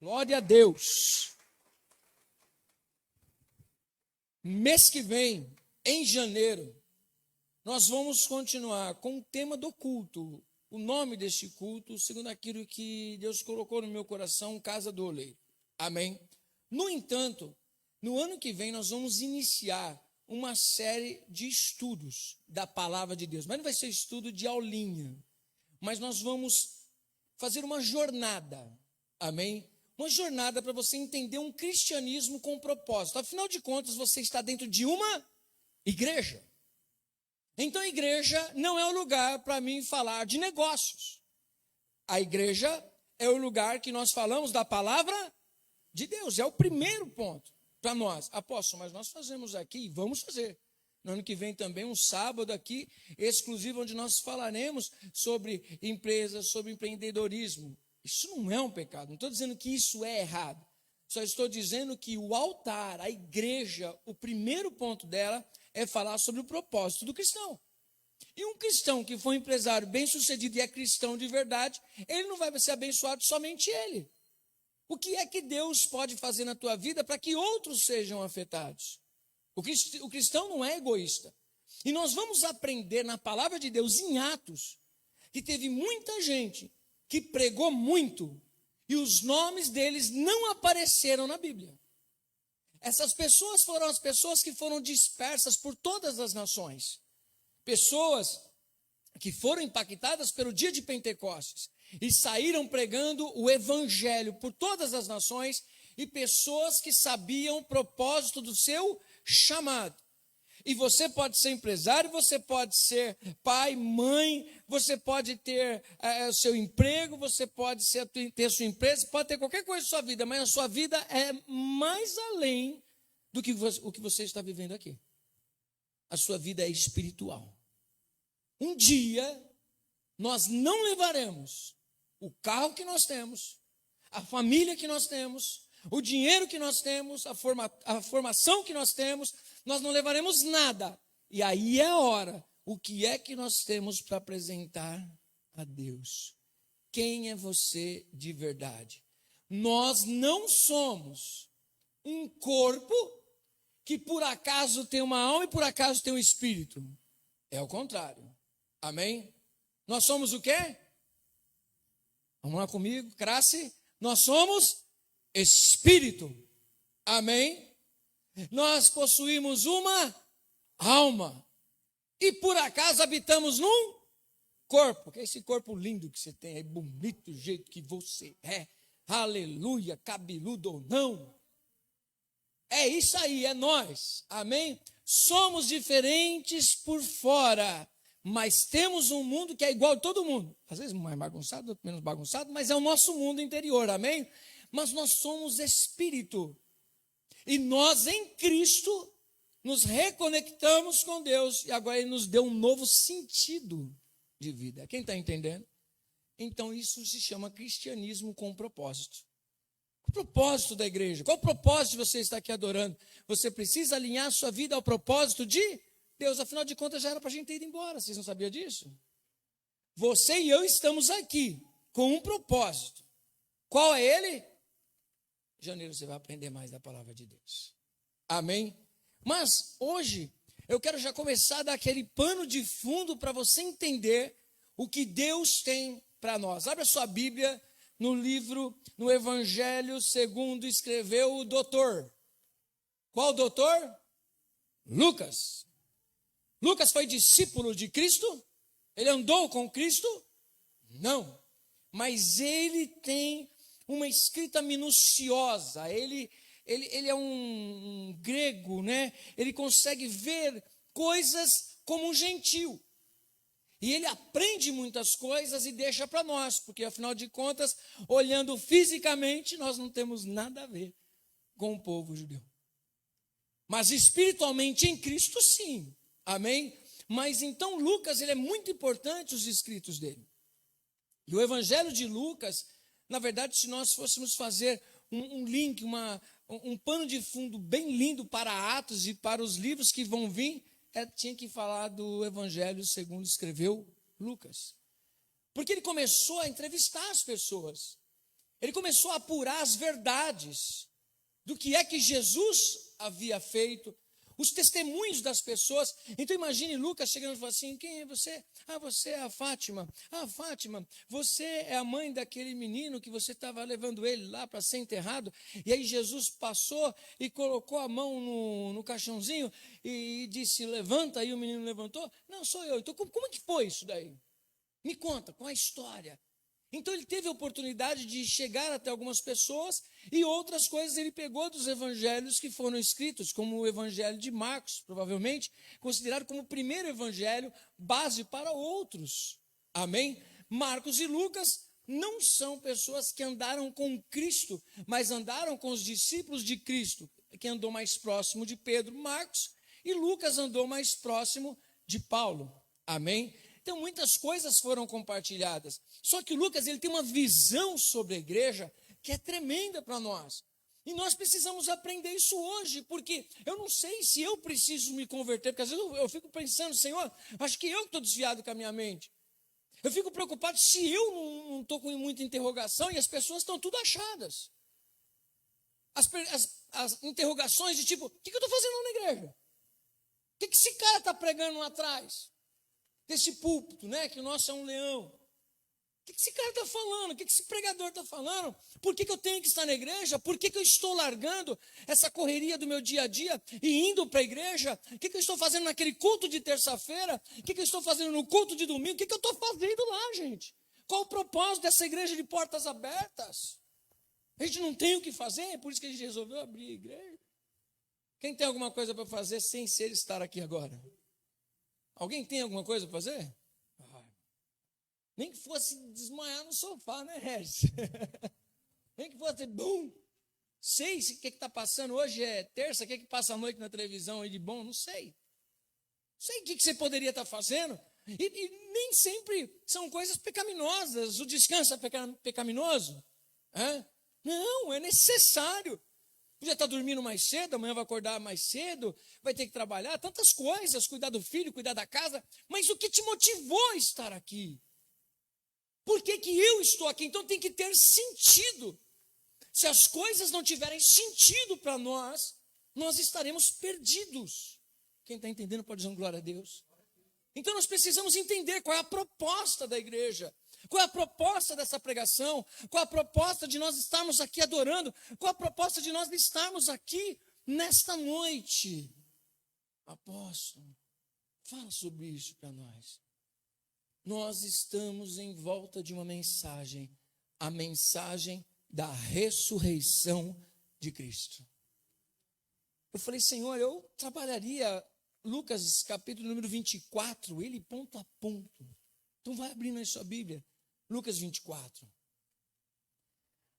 Glória a Deus. Mês que vem, em janeiro, nós vamos continuar com o tema do culto. O nome deste culto, segundo aquilo que Deus colocou no meu coração, Casa do Oleiro. Amém? No entanto, no ano que vem nós vamos iniciar uma série de estudos da palavra de Deus. Mas não vai ser estudo de aulinha, mas nós vamos fazer uma jornada. Amém? Uma jornada para você entender um cristianismo com propósito. Afinal de contas, você está dentro de uma igreja. Então a igreja não é o lugar para mim falar de negócios. A igreja é o lugar que nós falamos da palavra de Deus. É o primeiro ponto para nós. Apóstolo, mas nós fazemos aqui e vamos fazer. No ano que vem também um sábado aqui, exclusivo, onde nós falaremos sobre empresas, sobre empreendedorismo. Isso não é um pecado, não estou dizendo que isso é errado. Só estou dizendo que o altar, a igreja, o primeiro ponto dela é falar sobre o propósito do cristão. E um cristão que for um empresário bem-sucedido e é cristão de verdade, ele não vai ser abençoado somente ele. O que é que Deus pode fazer na tua vida para que outros sejam afetados? O cristão não é egoísta. E nós vamos aprender na palavra de Deus, em Atos, que teve muita gente que pregou muito e os nomes deles não apareceram na Bíblia. Essas pessoas foram as pessoas que foram dispersas por todas as nações. Pessoas que foram impactadas pelo dia de Pentecostes e saíram pregando o evangelho por todas as nações, e pessoas que sabiam o propósito do seu chamado. E você pode ser empresário, você pode ser pai, mãe, você pode ter o seu emprego, você pode ter sua empresa, pode ter qualquer coisa na sua vida, mas a sua vida é mais além do que o que você está vivendo aqui. A sua vida é espiritual. Um dia, nós não levaremos o carro que nós temos, a família que nós temos, o dinheiro que nós temos, a formação que nós temos, nós não levaremos nada. E aí é a hora. O que é que nós temos para apresentar a Deus? Quem é você de verdade? Nós não somos um corpo que por acaso tem uma alma e por acaso tem um espírito. É o contrário. Amém? Nós somos o quê? Vamos lá comigo, Crasse. Nós somos espírito. Amém? Nós possuímos uma alma. E por acaso habitamos num corpo. Que é esse corpo lindo que você tem aí, bonito do jeito que você é. Aleluia, cabeludo ou não. É isso aí, é nós. Amém? Somos diferentes por fora, mas temos um mundo que é igual a todo mundo. Às vezes mais bagunçado, outro menos bagunçado, mas é o nosso mundo interior, amém? Mas nós somos espírito. E nós em Cristo nos reconectamos com Deus. E agora Ele nos deu um novo sentido de vida. Quem está entendendo? Então isso se chama cristianismo com propósito. O propósito da igreja. Qual o propósito de você estar aqui adorando? Você precisa alinhar a sua vida ao propósito de Deus. Afinal de contas já era para a gente ter ido embora. Vocês não sabiam disso? Você e eu estamos aqui com um propósito. Qual é ele? Em janeiro você vai aprender mais da palavra de Deus. Amém? Mas hoje eu quero já começar a dar aquele pano de fundo para você entender o que Deus tem para nós. Abra sua Bíblia no livro, no Evangelho segundo escreveu o doutor. Qual doutor? Lucas. Lucas foi discípulo de Cristo? Ele andou com Cristo? Não. Mas ele tem uma escrita minuciosa. Ele é um grego, né? Ele consegue ver coisas como um gentil. E ele aprende muitas coisas e deixa para nós, porque afinal de contas, olhando fisicamente, nós não temos nada a ver com o povo judeu. Mas espiritualmente em Cristo, sim. Amém? Mas então Lucas, ele é muito importante os escritos dele. E o Evangelho de Lucas, na verdade, se nós fôssemos fazer um link, um pano de fundo bem lindo para Atos e para os livros que vão vir, tinha que falar do Evangelho segundo escreveu Lucas. Porque ele começou a entrevistar as pessoas. Ele começou a apurar as verdades do que é que Jesus havia feito, os testemunhos das pessoas. Então imagine Lucas chegando e falando assim: quem é você? Ah, você é a Fátima. Ah, Fátima, você é a mãe daquele menino que você estava levando ele lá para ser enterrado. E aí Jesus passou e colocou a mão no caixãozinho e disse: levanta. E o menino levantou. Não, sou eu. Então como é que foi isso daí? Me conta, qual a história? Então ele teve a oportunidade de chegar até algumas pessoas, e outras coisas ele pegou dos evangelhos que foram escritos, como o evangelho de Marcos, provavelmente considerado como o primeiro evangelho, base para outros. Amém? Marcos e Lucas não são pessoas que andaram com Cristo, mas andaram com os discípulos de Cristo, que andou mais próximo de Pedro, Marcos, e Lucas andou mais próximo de Paulo. Amém? Então, muitas coisas foram compartilhadas. Só que o Lucas, ele tem uma visão sobre a igreja que é tremenda para nós. E nós precisamos aprender isso hoje, porque eu não sei se eu preciso me converter, porque às vezes eu fico pensando: Senhor, acho que eu estou desviado com a minha mente. Eu fico preocupado se eu não estou com muita interrogação e as pessoas estão tudo achadas. As interrogações de tipo: o que eu estou fazendo na igreja? O que esse cara está pregando lá atrás? Desse púlpito, né? Que o nosso é um leão. O que esse cara está falando? O que esse pregador está falando? Por que eu tenho que estar na igreja? Por que eu estou largando essa correria do meu dia a dia e indo para a igreja? O que eu estou fazendo naquele culto de terça-feira? O que eu estou fazendo no culto de domingo? O que eu estou fazendo lá, gente? Qual o propósito dessa igreja de portas abertas? A gente não tem o que fazer, é por isso que a gente resolveu abrir a igreja. Quem tem alguma coisa para fazer sem ser estar aqui agora? Alguém tem alguma coisa para fazer? Nem que fosse desmaiar no sofá, né, Regis? Nem que fosse, bum! Sei o que está passando. Hoje é terça, o que passa a noite na televisão aí de bom? Não sei. Não sei o que você poderia estar fazendo. E nem sempre são coisas pecaminosas. O descanso é pecaminoso? Não, é necessário. Já está dormindo mais cedo, amanhã vai acordar mais cedo, vai ter que trabalhar, tantas coisas, cuidar do filho, cuidar da casa. Mas o que te motivou a estar aqui? Por que eu estou aqui? Então tem que ter sentido. Se as coisas não tiverem sentido para nós, nós estaremos perdidos. Quem está entendendo pode dizer glória a Deus. Então nós precisamos entender qual é a proposta da igreja. Qual é a proposta dessa pregação? Qual é a proposta de nós estarmos aqui adorando? Qual é a proposta de nós estarmos aqui nesta noite? Apóstolo, fala sobre isso para nós. Nós estamos em volta de uma mensagem, a mensagem da ressurreição de Cristo. Eu falei: Senhor, eu trabalharia Lucas capítulo número 24, ele ponto a ponto. Então vai abrindo aí sua Bíblia, Lucas 24.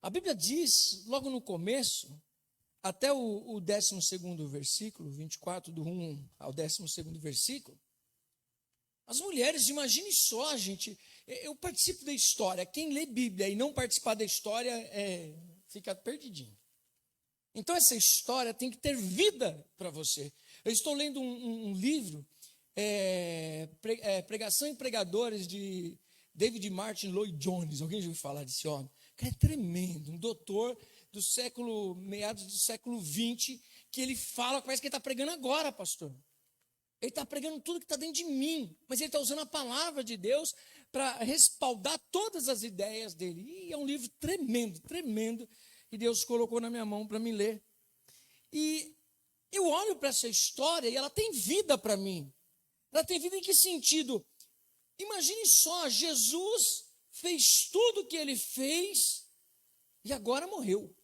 A Bíblia diz, logo no começo, até o 12º versículo, 24, do 1 ao 12º versículo, as mulheres, imagine só, gente, eu participo da história. Quem lê Bíblia e não participar da história, fica perdidinho. Então essa história tem que ter vida para você. Eu estou lendo um livro, Pregação e Pregadores, de David Martin Lloyd Jones. Alguém já ouviu falar desse homem? Cara, é tremendo, um doutor do meados do século XX, que ele fala, parece que ele está pregando agora, pastor. Ele está pregando tudo que está dentro de mim, mas ele está usando a palavra de Deus para respaldar todas as ideias dele. E é um livro tremendo, tremendo, que Deus colocou na minha mão para me ler. E eu olho para essa história e ela tem vida para mim. Ela tem vida em que sentido? Imagine só, Jesus fez tudo o que ele fez e agora morreu.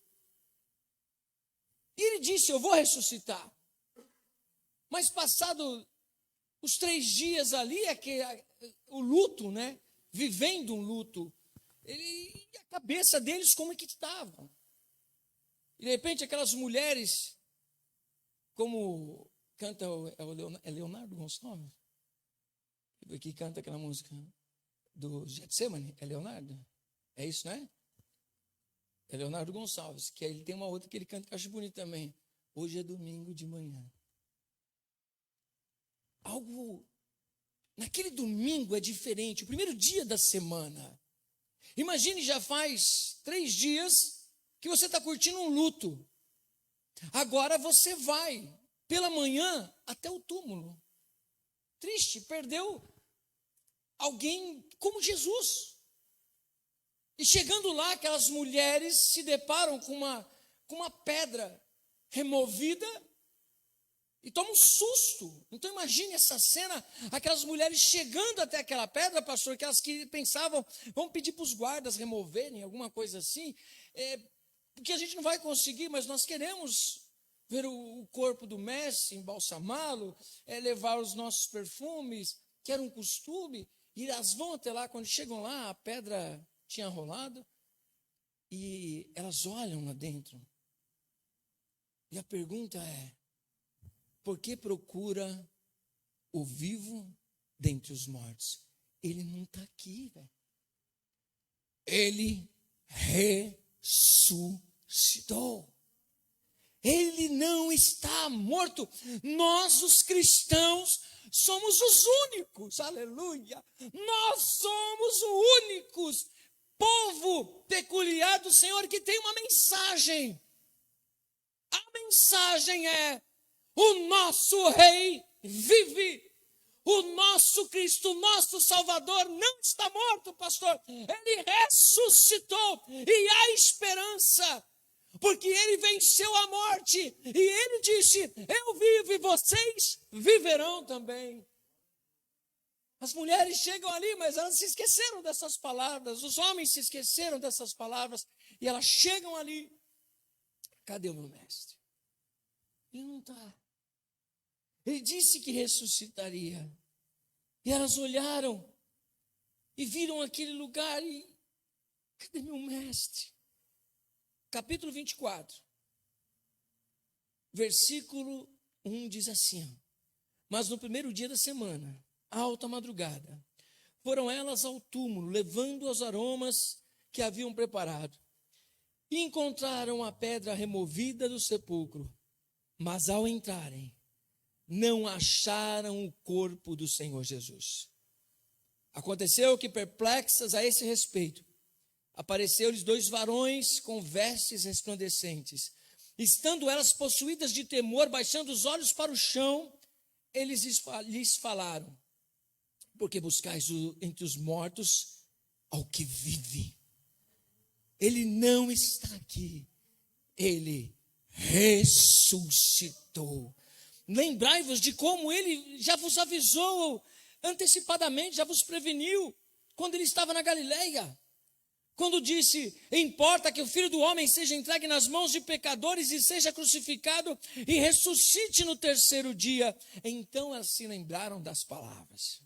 E ele disse: eu vou ressuscitar. Mas passado os 3 dias ali, o luto, né? Vivendo um luto, a cabeça deles como é que estava? E de repente aquelas mulheres, como canta Leonardo Gonçalves, que canta aquela música do Getsemane, é Leonardo? É isso, né? É Leonardo Gonçalves, que ele tem uma outra que ele canta que eu acho bonito também. Hoje é domingo de manhã. Algo, naquele domingo é diferente, o primeiro dia da semana. Imagine, já faz 3 dias que você está curtindo um luto. Agora você vai, pela manhã, até o túmulo. Triste, perdeu alguém como Jesus. E chegando lá, aquelas mulheres se deparam com uma pedra removida e tomam um susto. Então imagine essa cena, aquelas mulheres chegando até aquela pedra, pastor, aquelas que pensavam, vamos pedir para os guardas removerem, alguma coisa assim, porque a gente não vai conseguir, mas nós queremos ver o corpo do mestre, embalsamá-lo, levar os nossos perfumes, que era um costume, e elas vão até lá, quando chegam lá, a pedra tinha rolado, e elas olham lá dentro. E a pergunta é, por que procura o vivo dentre os mortos? Ele não está aqui, velho. Ele ressuscitou. Ele não está morto. Nós, os cristãos, somos os únicos, aleluia. Nós somos os únicos povo peculiar do Senhor que tem uma mensagem. A mensagem é: o nosso Rei vive. O nosso Cristo, o nosso Salvador não está morto, pastor. Ele ressuscitou e há esperança. Porque ele venceu a morte e ele disse: eu vivo e vocês viverão também. As mulheres chegam ali, mas elas se esqueceram dessas palavras. Os homens se esqueceram dessas palavras e elas chegam ali. Cadê o meu mestre? Ele não está. Ele disse que ressuscitaria. E elas olharam e viram aquele lugar e: cadê meu mestre? Capítulo 24, versículo 1 diz assim: mas no primeiro dia da semana, à alta madrugada, foram elas ao túmulo, levando os aromas que haviam preparado, e encontraram a pedra removida do sepulcro, mas ao entrarem, não acharam o corpo do Senhor Jesus. Aconteceu que, perplexas a esse respeito, apareceu-lhes 2 varões com vestes resplandecentes. Estando elas possuídas de temor, baixando os olhos para o chão, eles lhes falaram: por que buscais entre os mortos ao que vive? Ele não está aqui, ele ressuscitou. Lembrai-vos de como ele já vos avisou antecipadamente, já vos preveniu, quando ele estava na Galileia. Quando disse: importa que o Filho do Homem seja entregue nas mãos de pecadores e seja crucificado e ressuscite no terceiro dia. Então elas se lembraram das palavras.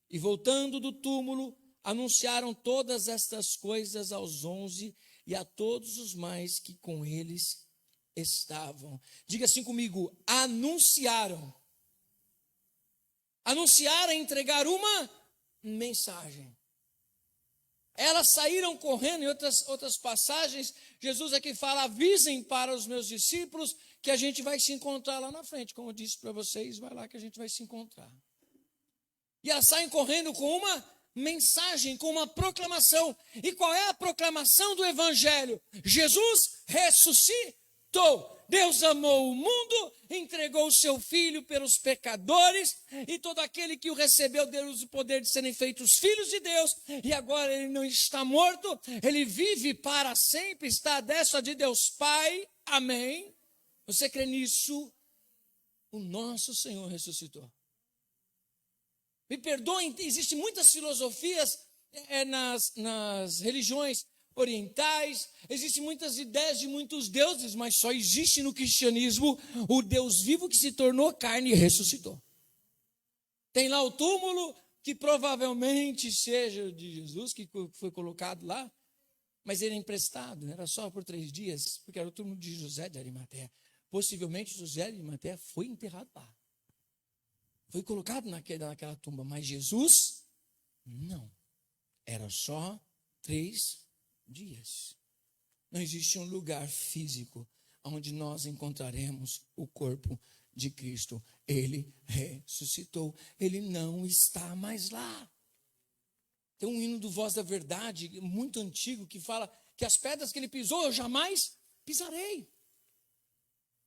E voltando do túmulo, anunciaram todas estas coisas aos 11 e a todos os mais que com eles estavam. Diga assim comigo: anunciaram. Anunciar é entregar uma mensagem. Elas saíram correndo. Em outras passagens, Jesus aqui fala: avisem para os meus discípulos que a gente vai se encontrar lá na frente. Como eu disse para vocês, vai lá que a gente vai se encontrar. E elas saem correndo com uma mensagem, com uma proclamação. E qual é a proclamação do Evangelho? Jesus ressuscitou. Deus amou o mundo, entregou o seu Filho pelos pecadores, e todo aquele que o recebeu deu-lhes o poder de serem feitos filhos de Deus, e agora ele não está morto, ele vive para sempre, está à destra de Deus Pai, amém? Você crê nisso? O nosso Senhor ressuscitou. Me perdoem, existem muitas filosofias nas religiões orientais, existem muitas ideias de muitos deuses, mas só existe no cristianismo o Deus vivo que se tornou carne e ressuscitou. Tem lá o túmulo, que provavelmente seja de Jesus, que foi colocado lá, mas ele é emprestado, era só por 3 dias, porque era o túmulo de José de Arimateia. Possivelmente José de Arimateia foi enterrado lá. Foi colocado naquela tumba, mas Jesus, não. Era só 3 dias. Não existe um lugar físico onde nós encontraremos o corpo de Cristo. Ele ressuscitou. Ele não está mais lá. Tem um hino do Voz da Verdade, muito antigo, que fala que as pedras que ele pisou, eu jamais pisarei.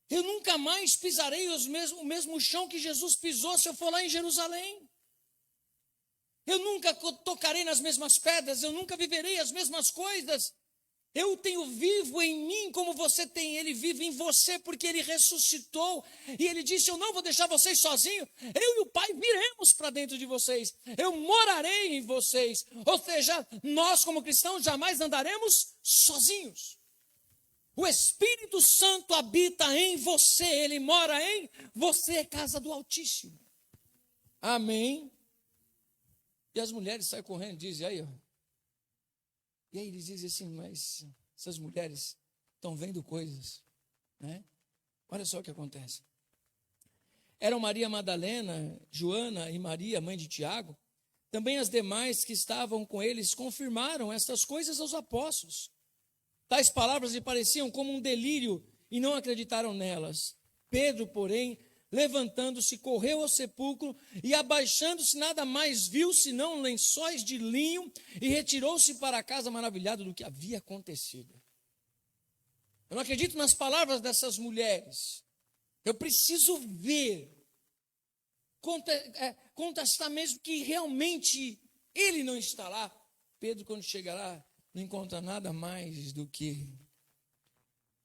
Eu nunca mais pisarei o mesmo chão que Jesus pisou se eu for lá em Jerusalém. Eu nunca tocarei nas mesmas pedras, eu nunca viverei as mesmas coisas. Eu tenho vivo em mim como você tem, ele vive em você porque ele ressuscitou. E ele disse, eu não vou deixar vocês sozinhos, eu e o Pai viremos para dentro de vocês. Eu morarei em vocês. Ou seja, nós como cristãos jamais andaremos sozinhos. O Espírito Santo habita em você, ele mora em você, é casa do Altíssimo. Amém. E as mulheres saem correndo e dizem, aí, ó. E aí eles dizem assim, mas essas mulheres estão vendo coisas, né? Olha só o que acontece. Eram Maria Madalena, Joana e Maria, mãe de Tiago. Também as demais que estavam com eles confirmaram estas coisas aos apóstolos. Tais palavras lhe pareciam como um delírio e não acreditaram nelas. Pedro, porém, levantando-se, correu ao sepulcro e, abaixando-se, nada mais viu senão lençóis de linho e retirou-se para casa maravilhado do que havia acontecido. Eu não acredito nas palavras dessas mulheres. Eu preciso ver, contestar mesmo que realmente ele não está lá. Pedro, quando chega lá, não encontra nada mais do que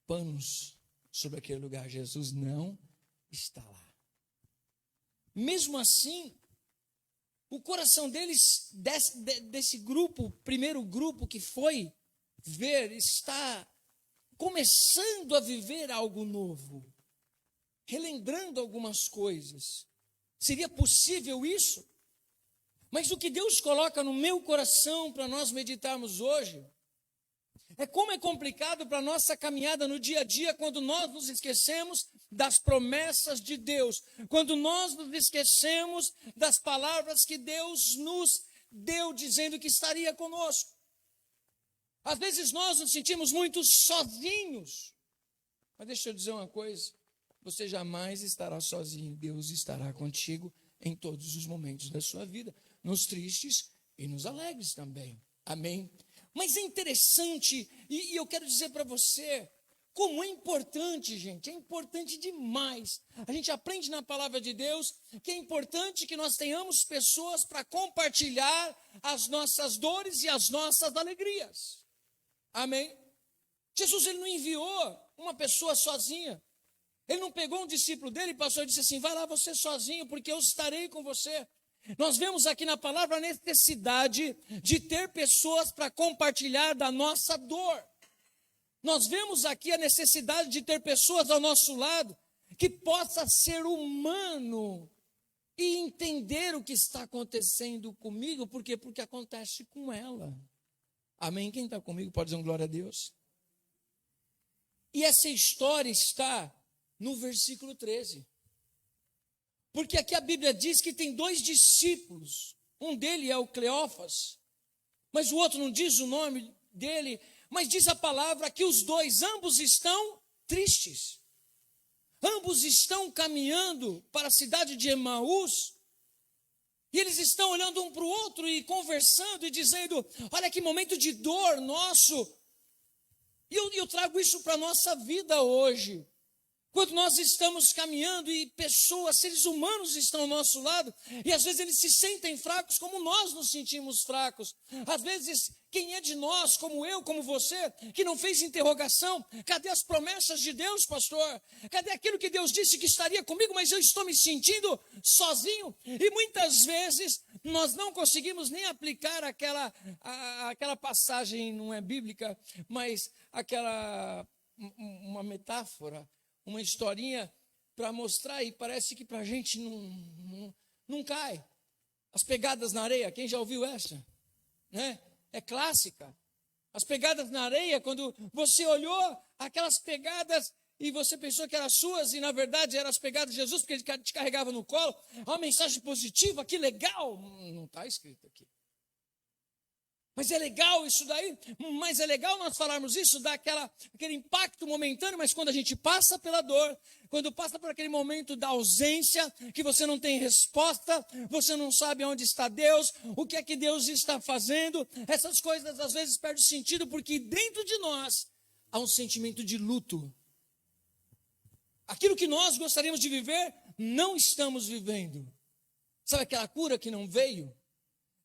panos sobre aquele lugar. Jesus não está lá. Mesmo assim, o coração deles, desse grupo, primeiro grupo que foi ver, está começando a viver algo novo, relembrando algumas coisas. Seria possível isso? Mas o que Deus coloca no meu coração para nós meditarmos hoje é como é complicado para a nossa caminhada no dia a dia quando nós nos esquecemos das promessas de Deus, quando nós nos esquecemos das palavras que Deus nos deu dizendo que estaria conosco. Às vezes nós nos sentimos muito sozinhos, mas deixa eu dizer uma coisa, você jamais estará sozinho, Deus estará contigo em todos os momentos da sua vida, nos tristes e nos alegres também, amém? Mas é interessante, e eu quero dizer para você, como é importante, gente, é importante demais. A gente aprende na palavra de Deus que é importante que nós tenhamos pessoas para compartilhar as nossas dores e as nossas alegrias. Amém? Jesus, ele não enviou uma pessoa sozinha. Ele não pegou um discípulo dele e passou e disse assim, vai lá você sozinho, porque eu estarei com você. Nós vemos aqui na palavra a necessidade de ter pessoas para compartilhar da nossa dor. Nós vemos aqui a necessidade de ter pessoas ao nosso lado que possa ser humano e entender o que está acontecendo comigo, por quê? Porque acontece com ela. Amém? Quem está comigo pode dizer um glória a Deus. E essa história está no versículo 13. Porque aqui a Bíblia diz que tem dois discípulos. Um deles é o Cleófas, mas o outro não diz o nome dele, mas diz a palavra que os dois, ambos estão tristes. Ambos estão caminhando para a cidade de Emaús. E eles estão olhando um para o outro e conversando e dizendo, olha que momento de dor nosso. E eu trago isso para a nossa vida hoje. Quando nós estamos caminhando e pessoas, seres humanos estão ao nosso lado, e às vezes eles se sentem fracos como nós nos sentimos fracos. Às vezes, quem é de nós, como eu, como você, que não fez interrogação, cadê as promessas de Deus, pastor? Cadê aquilo que Deus disse que estaria comigo, mas eu estou me sentindo sozinho? E muitas vezes nós não conseguimos nem aplicar aquela passagem, não é bíblica, mas uma metáfora, uma historinha para mostrar, e parece que para a gente não cai. As pegadas na areia, quem já ouviu essa? Né? É clássica. As pegadas na areia, quando você olhou aquelas pegadas e você pensou que eram suas, e na verdade eram as pegadas de Jesus, porque ele te carregava no colo, uma mensagem positiva, que legal. Não está escrito aqui. Mas é legal isso daí, mas é legal nós falarmos isso, dá aquele impacto momentâneo, mas quando a gente passa pela dor, quando passa por aquele momento da ausência, que você não tem resposta, você não sabe onde está Deus, o que é que Deus está fazendo, essas coisas às vezes perdem sentido, porque dentro de nós há um sentimento de luto. Aquilo que nós gostaríamos de viver, não estamos vivendo. Sabe aquela cura que não veio?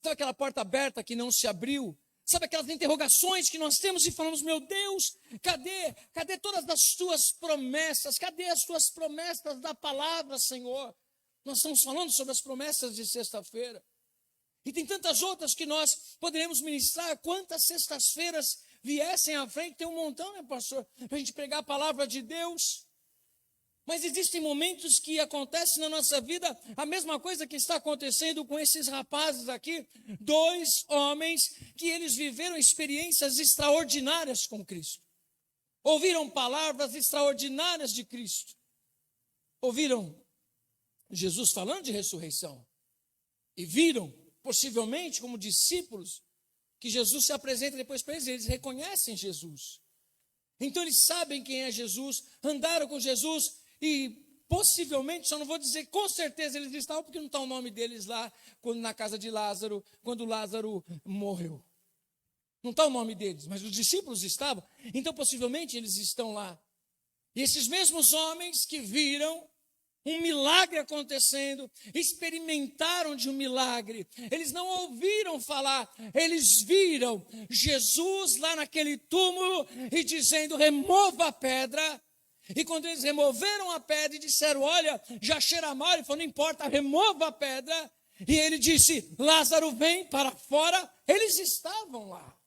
Sabe aquela porta aberta que não se abriu? Sabe aquelas interrogações que nós temos e falamos, meu Deus, cadê todas as tuas promessas? Cadê as tuas promessas da palavra, Senhor? Nós estamos falando sobre as promessas de sexta-feira. E tem tantas outras que nós poderemos ministrar. Quantas sextas-feiras viessem à frente, tem um montão, né, pastor? Para a gente pregar a palavra de Deus. Mas existem momentos que acontecem na nossa vida a mesma coisa que está acontecendo com esses rapazes aqui. 2 homens que eles viveram experiências extraordinárias com Cristo. Ouviram palavras extraordinárias de Cristo. Ouviram Jesus falando de ressurreição. E viram, possivelmente, como discípulos, que Jesus se apresenta depois para eles. Eles reconhecem Jesus. Então eles sabem quem é Jesus, andaram com Jesus. E possivelmente, só não vou dizer com certeza eles estavam, porque não está o nome deles lá, quando na casa de Lázaro, quando Lázaro morreu. Não está o nome deles, mas os discípulos estavam. Então possivelmente eles estão lá. E esses mesmos homens que viram um milagre acontecendo, experimentaram de um milagre. Eles não ouviram falar, eles viram Jesus lá naquele túmulo e dizendo, remova a pedra. E quando eles removeram a pedra e disseram, olha, já cheira mal, ele falou, não importa, remova a pedra. E ele disse, Lázaro, vem para fora. Eles estavam lá.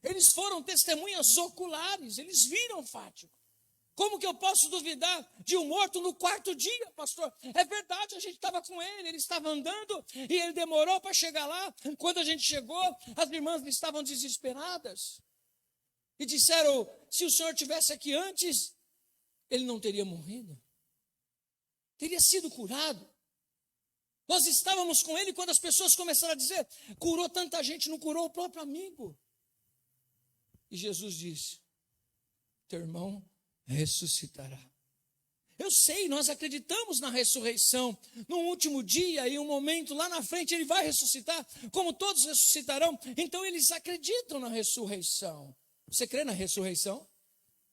Eles foram testemunhas oculares, eles viram Fátima. Como que eu posso duvidar de um morto no 4º dia, pastor? É verdade, a gente estava com ele estava andando e ele demorou para chegar lá. Quando a gente chegou, as irmãs estavam desesperadas. E disseram, se o senhor tivesse aqui antes, ele não teria morrido. Teria sido curado. Nós estávamos com ele quando as pessoas começaram a dizer, curou tanta gente, não curou o próprio amigo. E Jesus disse, teu irmão ressuscitará. Eu sei, nós acreditamos na ressurreição. No último dia e um momento lá na frente ele vai ressuscitar, como todos ressuscitarão. Então eles acreditam na ressurreição. Você crê na ressurreição?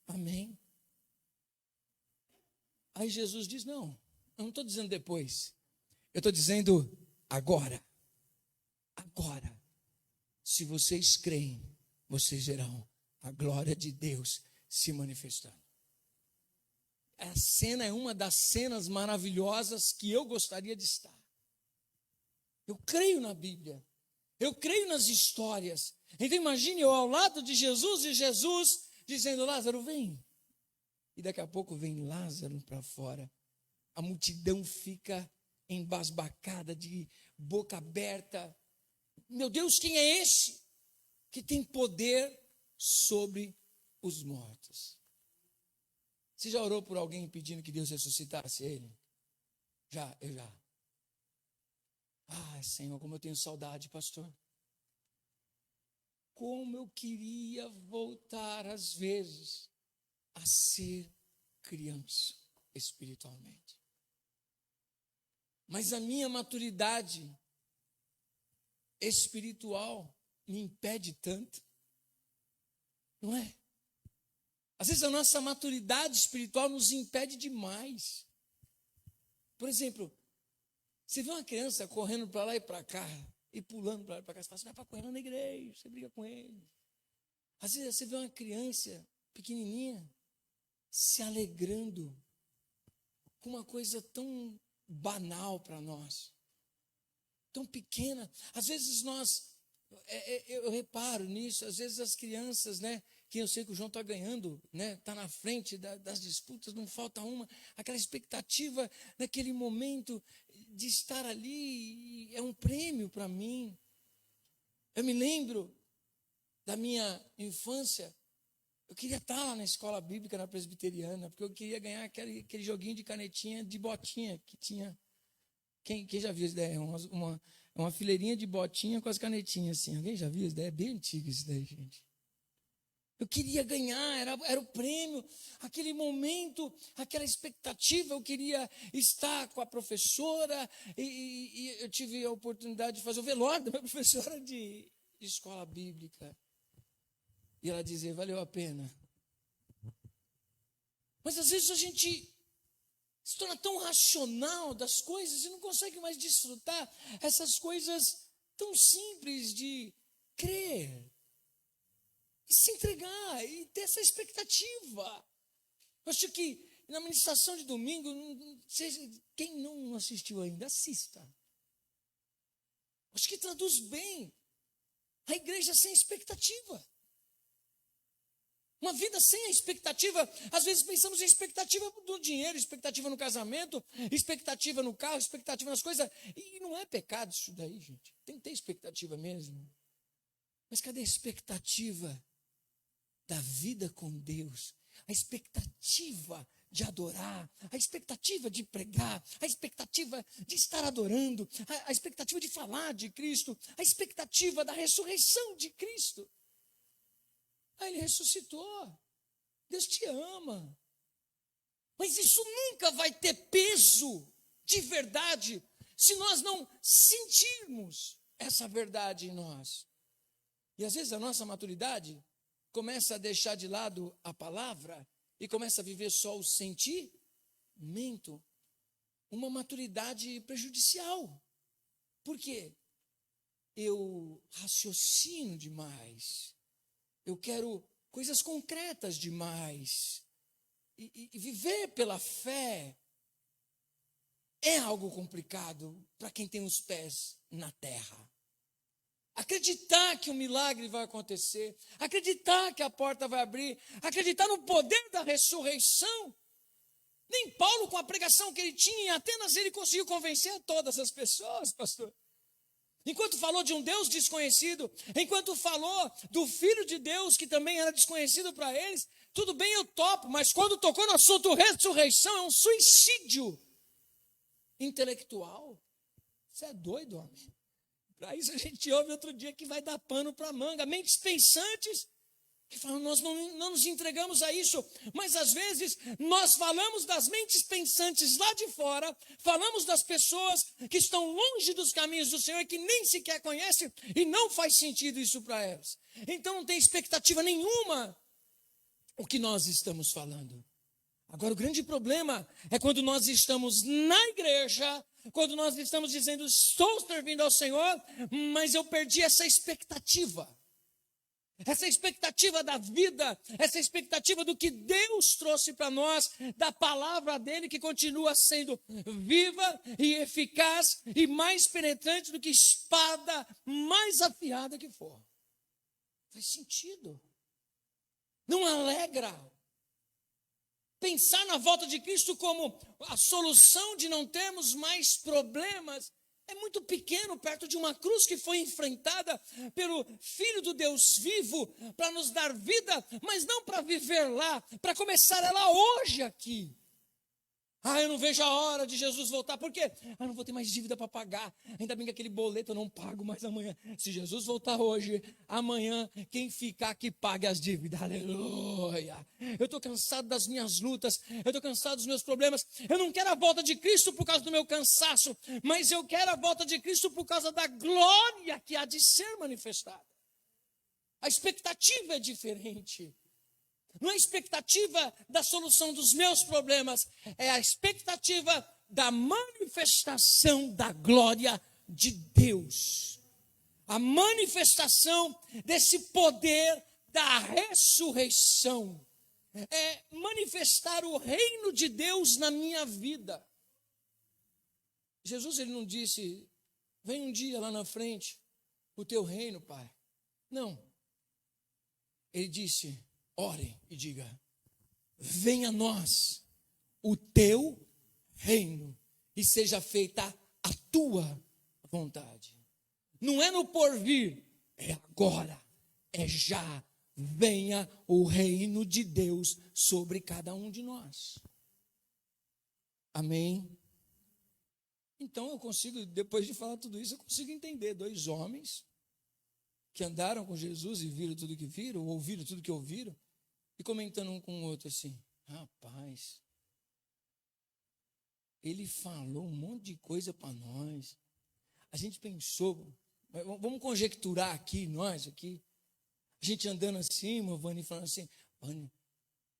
Amém. Aí Jesus diz, não, eu não estou dizendo depois. Eu estou dizendo agora. Agora. Se vocês creem, vocês verão a glória de Deus se manifestando. A cena é uma das cenas maravilhosas que eu gostaria de estar. Eu creio na Bíblia. Eu creio nas histórias. Então imagine eu ao lado de Jesus e Jesus dizendo, Lázaro, vem. E daqui a pouco vem Lázaro para fora. A multidão fica embasbacada, de boca aberta. Meu Deus, quem é esse que tem poder sobre os mortos? Você já orou por alguém pedindo que Deus ressuscitasse ele? Eu já. Ah, Senhor, como eu tenho saudade, pastor. Como eu queria voltar, às vezes, a ser criança espiritualmente. Mas a minha maturidade espiritual me impede tanto. Não é? Às vezes a nossa maturidade espiritual nos impede demais. Por exemplo, você vê uma criança correndo para lá e para cá, e pulando para lá e para cá, você fala, você vai para correr na igreja, você briga com ele. Às vezes você vê uma criança pequenininha se alegrando com uma coisa tão banal para nós, tão pequena. Às vezes eu reparo nisso, às vezes as crianças, né, que eu sei que o João está ganhando, né, está na frente das disputas, não falta uma, aquela expectativa naquele momento de estar ali, é um prêmio para mim. Eu me lembro da minha infância, eu queria estar lá na escola bíblica, na presbiteriana, porque eu queria ganhar aquele joguinho de canetinha, de botinha, que tinha. Quem já viu isso daí? É uma fileirinha de botinha com as canetinhas assim. Alguém já viu isso daí? É bem antigo isso daí, gente. Eu queria ganhar, era o prêmio, aquele momento, aquela expectativa. Eu queria estar com a professora e eu tive a oportunidade de fazer o velório da minha professora de escola bíblica. E ela dizia, valeu a pena. Mas às vezes a gente se torna tão racional das coisas e não consegue mais desfrutar essas coisas tão simples de crer, e se entregar e ter essa expectativa. Eu acho que na ministração de domingo, quem não assistiu ainda, assista. Acho que traduz bem a igreja sem expectativa. Uma vida sem a expectativa, às vezes pensamos em expectativa do dinheiro, expectativa no casamento, expectativa no carro, expectativa nas coisas, e não é pecado isso daí, gente. Tem que ter expectativa mesmo. Mas cadê a expectativa da vida com Deus? A expectativa de adorar, a expectativa de pregar, a expectativa de estar adorando, a expectativa de falar de Cristo, a expectativa da ressurreição de Cristo. Ele ressuscitou. Deus te ama. Mas isso nunca vai ter peso de verdade se nós não sentirmos essa verdade em nós. E às vezes a nossa maturidade começa a deixar de lado a palavra e começa a viver só o sentimento. Uma maturidade prejudicial. Por quê? Eu raciocino demais. Eu quero coisas concretas demais. E viver pela fé é algo complicado para quem tem os pés na terra. Acreditar que o milagre vai acontecer, acreditar que a porta vai abrir, acreditar no poder da ressurreição. Nem Paulo, com a pregação que ele tinha em Atenas, ele conseguiu convencer todas as pessoas, pastor. Enquanto falou de um Deus desconhecido, enquanto falou do Filho de Deus, que também era desconhecido para eles, tudo bem, eu topo, mas quando tocou no assunto ressurreição, é um suicídio intelectual. Você é doido, homem. Para isso a gente ouve outro dia que vai dar pano para manga. Mentes pensantes que falam, nós não nos entregamos a isso, mas às vezes nós falamos das mentes pensantes lá de fora, falamos das pessoas que estão longe dos caminhos do Senhor e que nem sequer conhecem, e não faz sentido isso para elas. Então não tem expectativa nenhuma o que nós estamos falando. Agora o grande problema é quando nós estamos na igreja, quando nós estamos dizendo, estou servindo ao Senhor, mas eu perdi essa expectativa. Essa expectativa da vida, essa expectativa do que Deus trouxe para nós, da palavra dele que continua sendo viva e eficaz e mais penetrante do que espada mais afiada que for. Faz sentido. Não alegra. Pensar na volta de Cristo como a solução de não termos mais problemas é muito pequeno perto de uma cruz que foi enfrentada pelo Filho do Deus vivo para nos dar vida, mas não para viver lá, para começar ela hoje aqui. Eu não vejo a hora de Jesus voltar, por quê? Não vou ter mais dívida para pagar, ainda bem que aquele boleto eu não pago mais amanhã. Se Jesus voltar hoje, amanhã, quem ficar que pague as dívidas, aleluia. Eu estou cansado das minhas lutas, eu estou cansado dos meus problemas, eu não quero a volta de Cristo por causa do meu cansaço, mas eu quero a volta de Cristo por causa da glória que há de ser manifestada. A expectativa é diferente. Não é a expectativa da solução dos meus problemas, é a expectativa da manifestação da glória de Deus. A manifestação desse poder da ressurreição. É manifestar o reino de Deus na minha vida. Jesus, ele não disse, vem um dia lá na frente, o teu reino, Pai. Não. Ele disse, ore e diga, venha a nós o teu reino e seja feita a tua vontade. Não é no porvir, é agora, é já. Venha o reino de Deus sobre cada um de nós. Amém? Então eu consigo, depois de falar tudo isso, eu consigo entender 2 homens que andaram com Jesus e viram tudo que viram, ou ouviram tudo que ouviram, e comentando um com o outro assim: rapaz, ele falou um monte de coisa para nós. A gente pensou, vamos conjecturar aqui, nós aqui, a gente andando assim, uma Vani falando assim: Vani,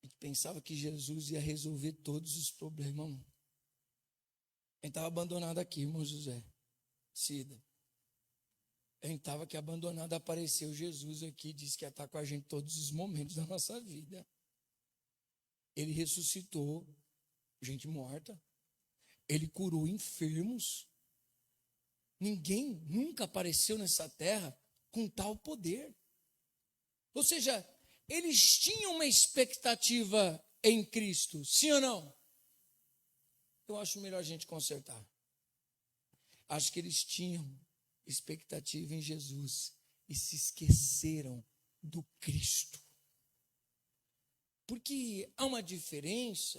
a gente pensava que Jesus ia resolver todos os problemas. A gente estava abandonado aqui, irmão José, Cida. A gente estava aqui abandonado, apareceu Jesus aqui, disse que ia estar com a gente todos os momentos da nossa vida. Ele ressuscitou gente morta. Ele curou enfermos. Ninguém nunca apareceu nessa terra com tal poder. Ou seja, eles tinham uma expectativa em Cristo, sim ou não? Eu acho melhor a gente consertar. Acho que eles tinham expectativa em Jesus e se esqueceram do Cristo. Porque há uma diferença.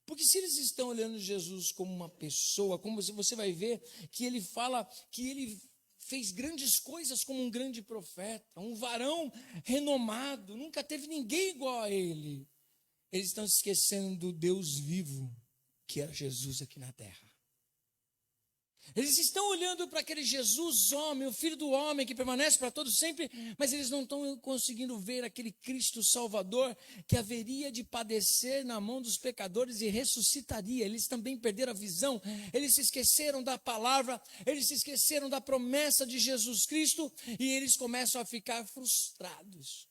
Porque se eles estão olhando Jesus como uma pessoa, como você vai ver que ele fala que ele fez grandes coisas como um grande profeta, um varão renomado, nunca teve ninguém igual a ele. Eles estão se esquecendo do Deus vivo, que era Jesus aqui na terra. Eles estão olhando para aquele Jesus homem, o Filho do homem, que permanece para todos sempre, mas eles não estão conseguindo ver aquele Cristo Salvador que haveria de padecer na mão dos pecadores e ressuscitaria. Eles também perderam a visão, eles se esqueceram da palavra, eles se esqueceram da promessa de Jesus Cristo e eles começam a ficar frustrados.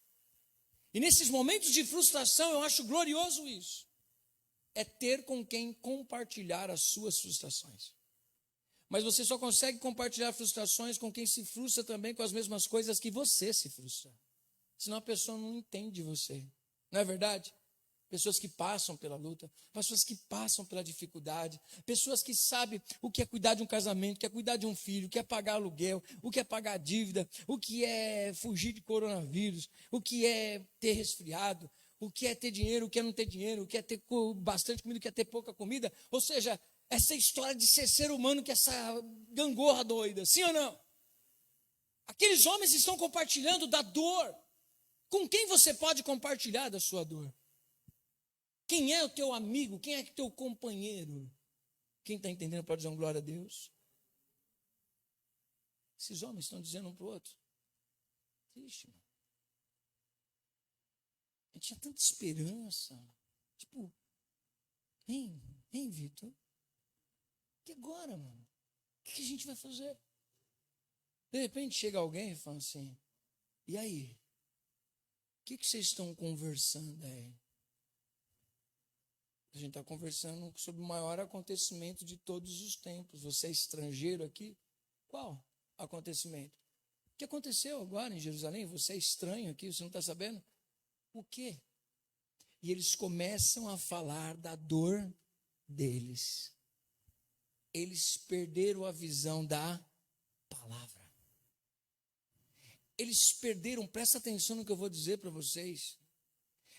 E nesses momentos de frustração, eu acho glorioso isso, é ter com quem compartilhar as suas frustrações. Mas você só consegue compartilhar frustrações com quem se frustra também com as mesmas coisas que você se frustra. Senão a pessoa não entende você. Não é verdade? Pessoas que passam pela luta, pessoas que passam pela dificuldade, pessoas que sabem o que é cuidar de um casamento, o que é cuidar de um filho, o que é pagar aluguel, o que é pagar dívida, o que é fugir de coronavírus, o que é ter resfriado, o que é ter dinheiro, o que é não ter dinheiro, o que é ter bastante comida, o que é ter pouca comida. Ou seja, essa história de ser humano, que é essa gangorra doida, sim ou não? Aqueles homens estão compartilhando da dor. Com quem você pode compartilhar da sua dor? Quem é o teu amigo? Quem é o teu companheiro? Quem está entendendo pode dizer um glória a Deus. Esses homens estão dizendo um para o outro: triste, mano. A gente tinha tanta esperança. Tipo, hein, Vitor? E agora, mano? O que a gente vai fazer? De repente chega alguém e fala assim: e aí? O que vocês estão conversando aí? A gente está conversando sobre o maior acontecimento de todos os tempos. Você é estrangeiro aqui? Qual acontecimento? O que aconteceu agora em Jerusalém? Você é estranho aqui, você não está sabendo? O quê? E eles começam a falar da dor deles. Eles perderam a visão da palavra. Eles perderam, presta atenção no que eu vou dizer para vocês.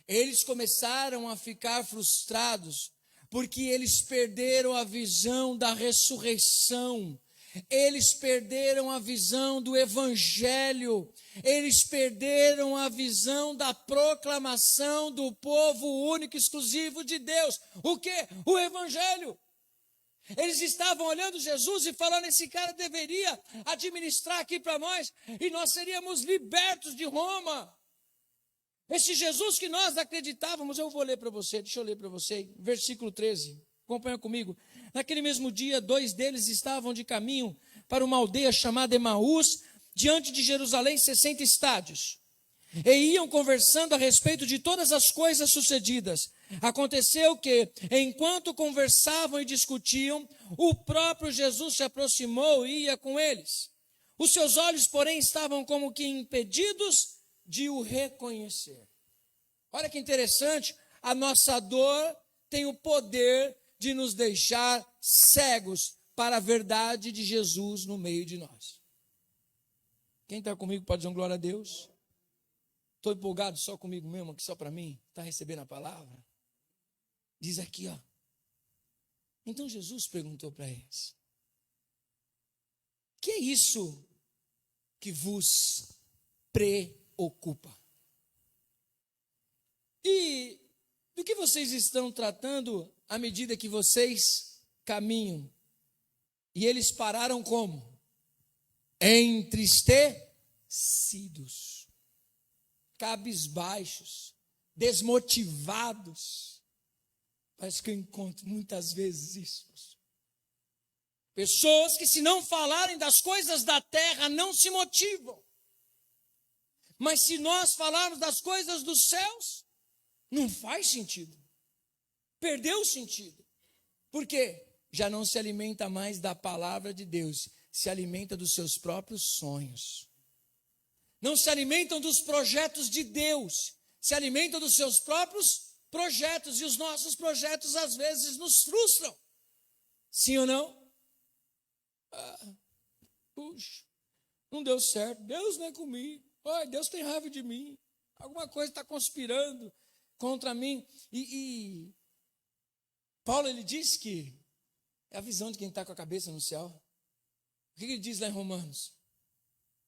Eles começaram a ficar frustrados, porque eles perderam a visão da ressurreição. Eles perderam a visão do evangelho. Eles perderam a visão da proclamação do povo único e exclusivo de Deus. O quê? O evangelho. Eles estavam olhando Jesus e falando: esse cara deveria administrar aqui para nós e nós seríamos libertos de Roma. Esse Jesus que nós acreditávamos, eu vou ler para você, deixa eu ler para você, versículo 13, acompanha comigo. Naquele mesmo dia, 2 deles estavam de caminho para uma aldeia chamada Emaús, diante de Jerusalém, 60 estádios. E iam conversando a respeito de todas as coisas sucedidas. Aconteceu que, enquanto conversavam e discutiam, o próprio Jesus se aproximou e ia com eles. Os seus olhos, porém, estavam como que impedidos de o reconhecer. Olha que interessante, a nossa dor tem o poder de nos deixar cegos para a verdade de Jesus no meio de nós. Quem está comigo pode dizer um glória a Deus? Estou empolgado só comigo mesmo, aqui só para mim? Está recebendo a palavra? Diz aqui, ó. Então Jesus perguntou para eles: que é isso que vos preocupa? E do que vocês estão tratando à medida que vocês caminham? E eles pararam como? Entristecidos, cabisbaixos, desmotivados. Parece que eu encontro muitas vezes isso. Pessoas que, se não falarem das coisas da terra, não se motivam. Mas se nós falarmos das coisas dos céus, não faz sentido. Perdeu o sentido. Por quê? Já não se alimenta mais da palavra de Deus, se alimenta dos seus próprios sonhos. Não se alimentam dos projetos de Deus, se alimentam dos seus próprios projetos. E os nossos projetos, às vezes, nos frustram. Sim ou não? Puxa, não deu certo. Deus não é comigo. Ai, Deus tem raiva de mim. Alguma coisa está conspirando contra mim. E Paulo, ele diz que é a visão de quem está com a cabeça no céu. O que ele diz lá em Romanos?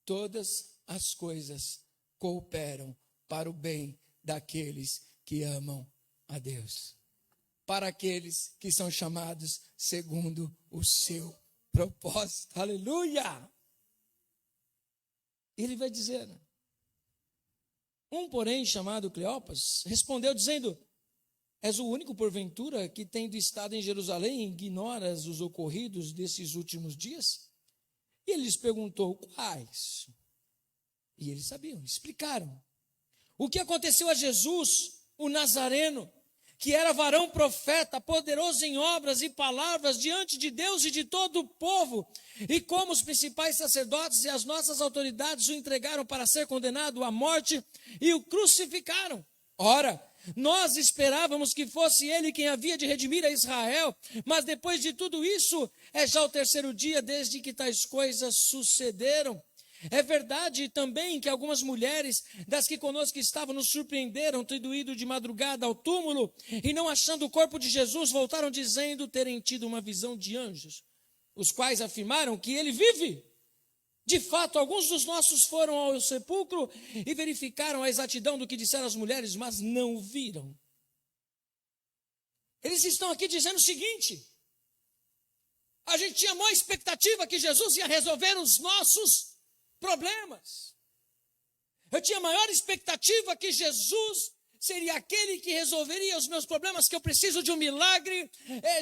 Todas as coisas cooperam para o bem daqueles que amam a Deus, para aqueles que são chamados segundo o seu propósito. Aleluia! Ele vai dizer: um, porém, chamado Cleopas, respondeu dizendo: és o único, porventura, que, tendo estado em Jerusalém, ignoras os ocorridos desses últimos dias? E ele lhes perguntou: quais? E eles sabiam, explicaram. O que aconteceu a Jesus, o Nazareno, que era varão profeta, poderoso em obras e palavras diante de Deus e de todo o povo, e como os principais sacerdotes e as nossas autoridades o entregaram para ser condenado à morte e o crucificaram. Ora, nós esperávamos que fosse ele quem havia de redimir a Israel, mas depois de tudo isso, é já o terceiro dia desde que tais coisas sucederam. É verdade também que algumas mulheres das que conosco estavam nos surpreenderam, tendo ido de madrugada ao túmulo e não achando o corpo de Jesus, voltaram dizendo terem tido uma visão de anjos, os quais afirmaram que ele vive. De fato, alguns dos nossos foram ao sepulcro e verificaram a exatidão do que disseram as mulheres, mas não o viram. Eles estão aqui dizendo o seguinte: a gente tinha maior expectativa que Jesus ia resolver os nossos problemas. Eu tinha maior expectativa que Jesus seria aquele que resolveria os meus problemas, que eu preciso de um milagre.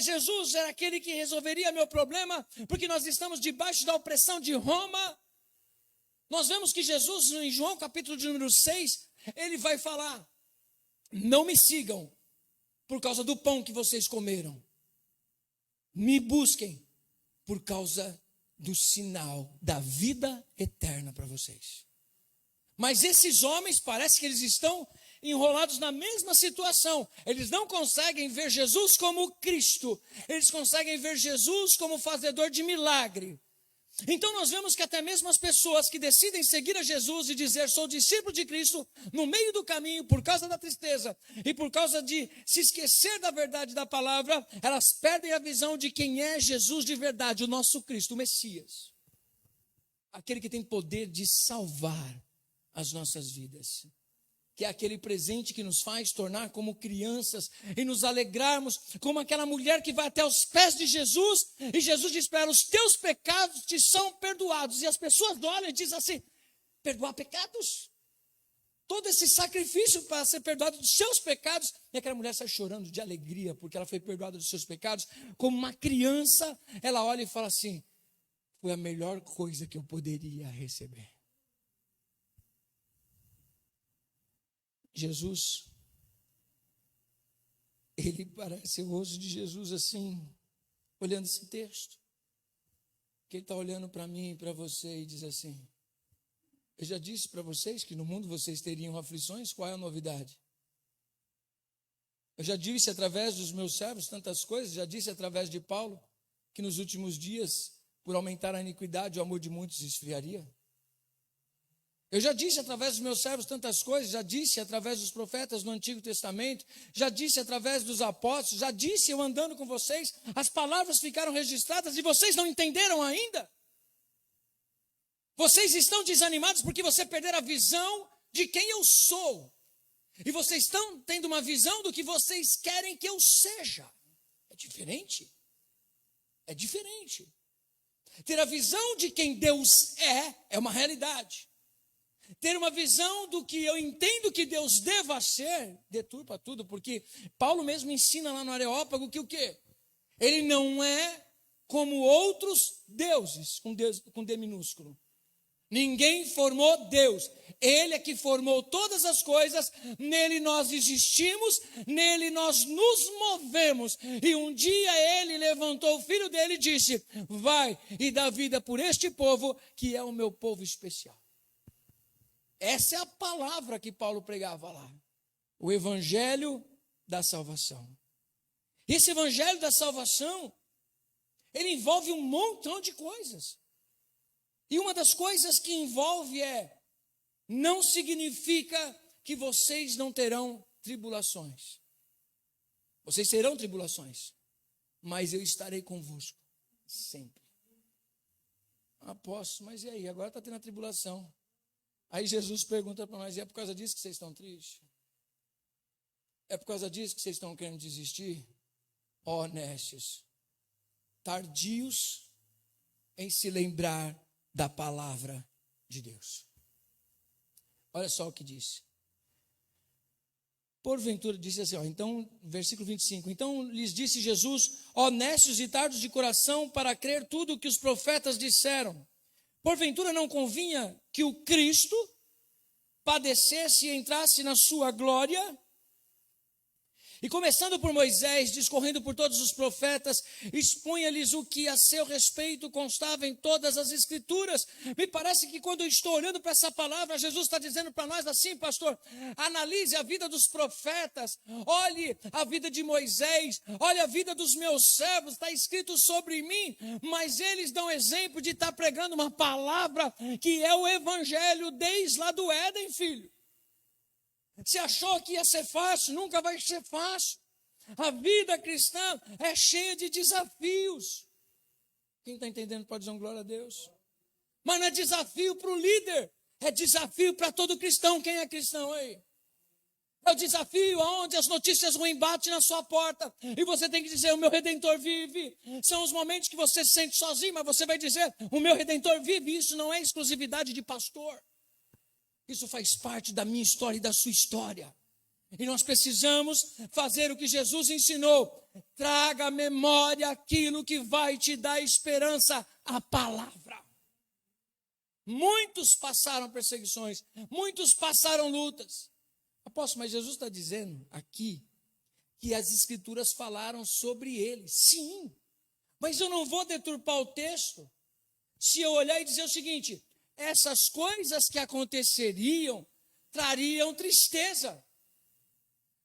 Jesus era aquele que resolveria meu problema, porque nós estamos debaixo da opressão de Roma. Nós vemos que Jesus, em João capítulo de número 6, ele vai falar: não me sigam por causa do pão que vocês comeram. Me busquem por causa do sinal da vida eterna para vocês. Mas esses homens, parece que eles estão enrolados na mesma situação. Eles não conseguem ver Jesus como Cristo. Eles conseguem ver Jesus como fazedor de milagre. Então nós vemos que até mesmo as pessoas que decidem seguir a Jesus e dizer sou discípulo de Cristo, no meio do caminho, por causa da tristeza e por causa de se esquecer da verdade da palavra, elas perdem a visão de quem é Jesus de verdade, o nosso Cristo, o Messias. Aquele que tem poder de salvar as nossas vidas, que é aquele presente que nos faz tornar como crianças e nos alegrarmos, como aquela mulher que vai até os pés de Jesus, e Jesus diz para ela: os teus pecados te são perdoados. E as pessoas olham e dizem assim: perdoar pecados? Todo esse sacrifício para ser perdoado dos seus pecados. E aquela mulher sai chorando de alegria, porque ela foi perdoada dos seus pecados. Como uma criança, ela olha e fala assim: foi a melhor coisa que eu poderia receber. Jesus, ele parece o rosto de Jesus assim, olhando esse texto, que ele está olhando para mim e para você e diz assim: eu já disse para vocês que no mundo vocês teriam aflições, qual é a novidade? Eu já disse através dos meus servos tantas coisas, já disse através de Paulo, que nos últimos dias, por aumentar a iniquidade, o amor de muitos esfriaria. Eu já disse através dos meus servos tantas coisas, já disse através dos profetas no Antigo Testamento, já disse através dos apóstolos, já disse eu andando com vocês, as palavras ficaram registradas e vocês não entenderam ainda. Vocês estão desanimados porque você perderam a visão de quem eu sou. E vocês estão tendo uma visão do que vocês querem que eu seja. É diferente. É diferente. Ter a visão de quem Deus é uma realidade. Ter uma visão do que eu entendo que Deus deva ser, deturpa tudo, porque Paulo mesmo ensina lá no Areópago que o quê? Ele não é como outros deuses, com D minúsculo. Ninguém formou Deus. Ele é que formou todas as coisas, nele nós existimos, nele nós nos movemos. E um dia ele levantou o filho dele e disse: vai e dá vida por este povo, que é o meu povo especial. Essa é a palavra que Paulo pregava lá. O evangelho da salvação. Esse evangelho da salvação, ele envolve um montão de coisas. E uma das coisas que envolve não significa que vocês não terão tribulações. Vocês terão tribulações, mas eu estarei convosco sempre. Apóstolo, mas e aí? Agora está tendo a tribulação. Aí Jesus pergunta para nós: e é por causa disso que vocês estão tristes? É por causa disso que vocês estão querendo desistir? Ó necios, tardios em se lembrar da palavra de Deus. Olha só o que disse. Porventura, disse assim, então, versículo 25. Então lhes disse Jesus: ó necios e tardos de coração, para crer tudo o que os profetas disseram. Porventura não convinha que o Cristo padecesse e entrasse na sua glória? E começando por Moisés, discorrendo por todos os profetas, expunha-lhes o que a seu respeito constava em todas as escrituras. Me parece que quando eu estou olhando para essa palavra, Jesus está dizendo para nós assim: pastor, analise a vida dos profetas, olhe a vida de Moisés, olhe a vida dos meus servos, está escrito sobre mim, mas eles dão exemplo de estar pregando uma palavra que é o evangelho desde lá do Éden, filho. Se achou que ia ser fácil, nunca vai ser fácil. A vida cristã é cheia de desafios. Quem está entendendo pode dizer um glória a Deus. Mas não é desafio para o líder, é desafio para todo cristão. Quem é cristão aí? É o desafio onde as notícias ruins batem na sua porta e você tem que dizer: o meu Redentor vive. São os momentos que você se sente sozinho, mas você vai dizer: o meu Redentor vive. Isso não é exclusividade de pastor. Isso faz parte da minha história e da sua história. E nós precisamos fazer o que Jesus ensinou. Traga à memória aquilo que vai te dar esperança, a palavra. Muitos passaram perseguições, muitos passaram lutas. Apóstolo, mas Jesus está dizendo aqui que as escrituras falaram sobre ele. Sim, mas eu não vou deturpar o texto se eu olhar e dizer o seguinte: essas coisas que aconteceriam trariam tristeza.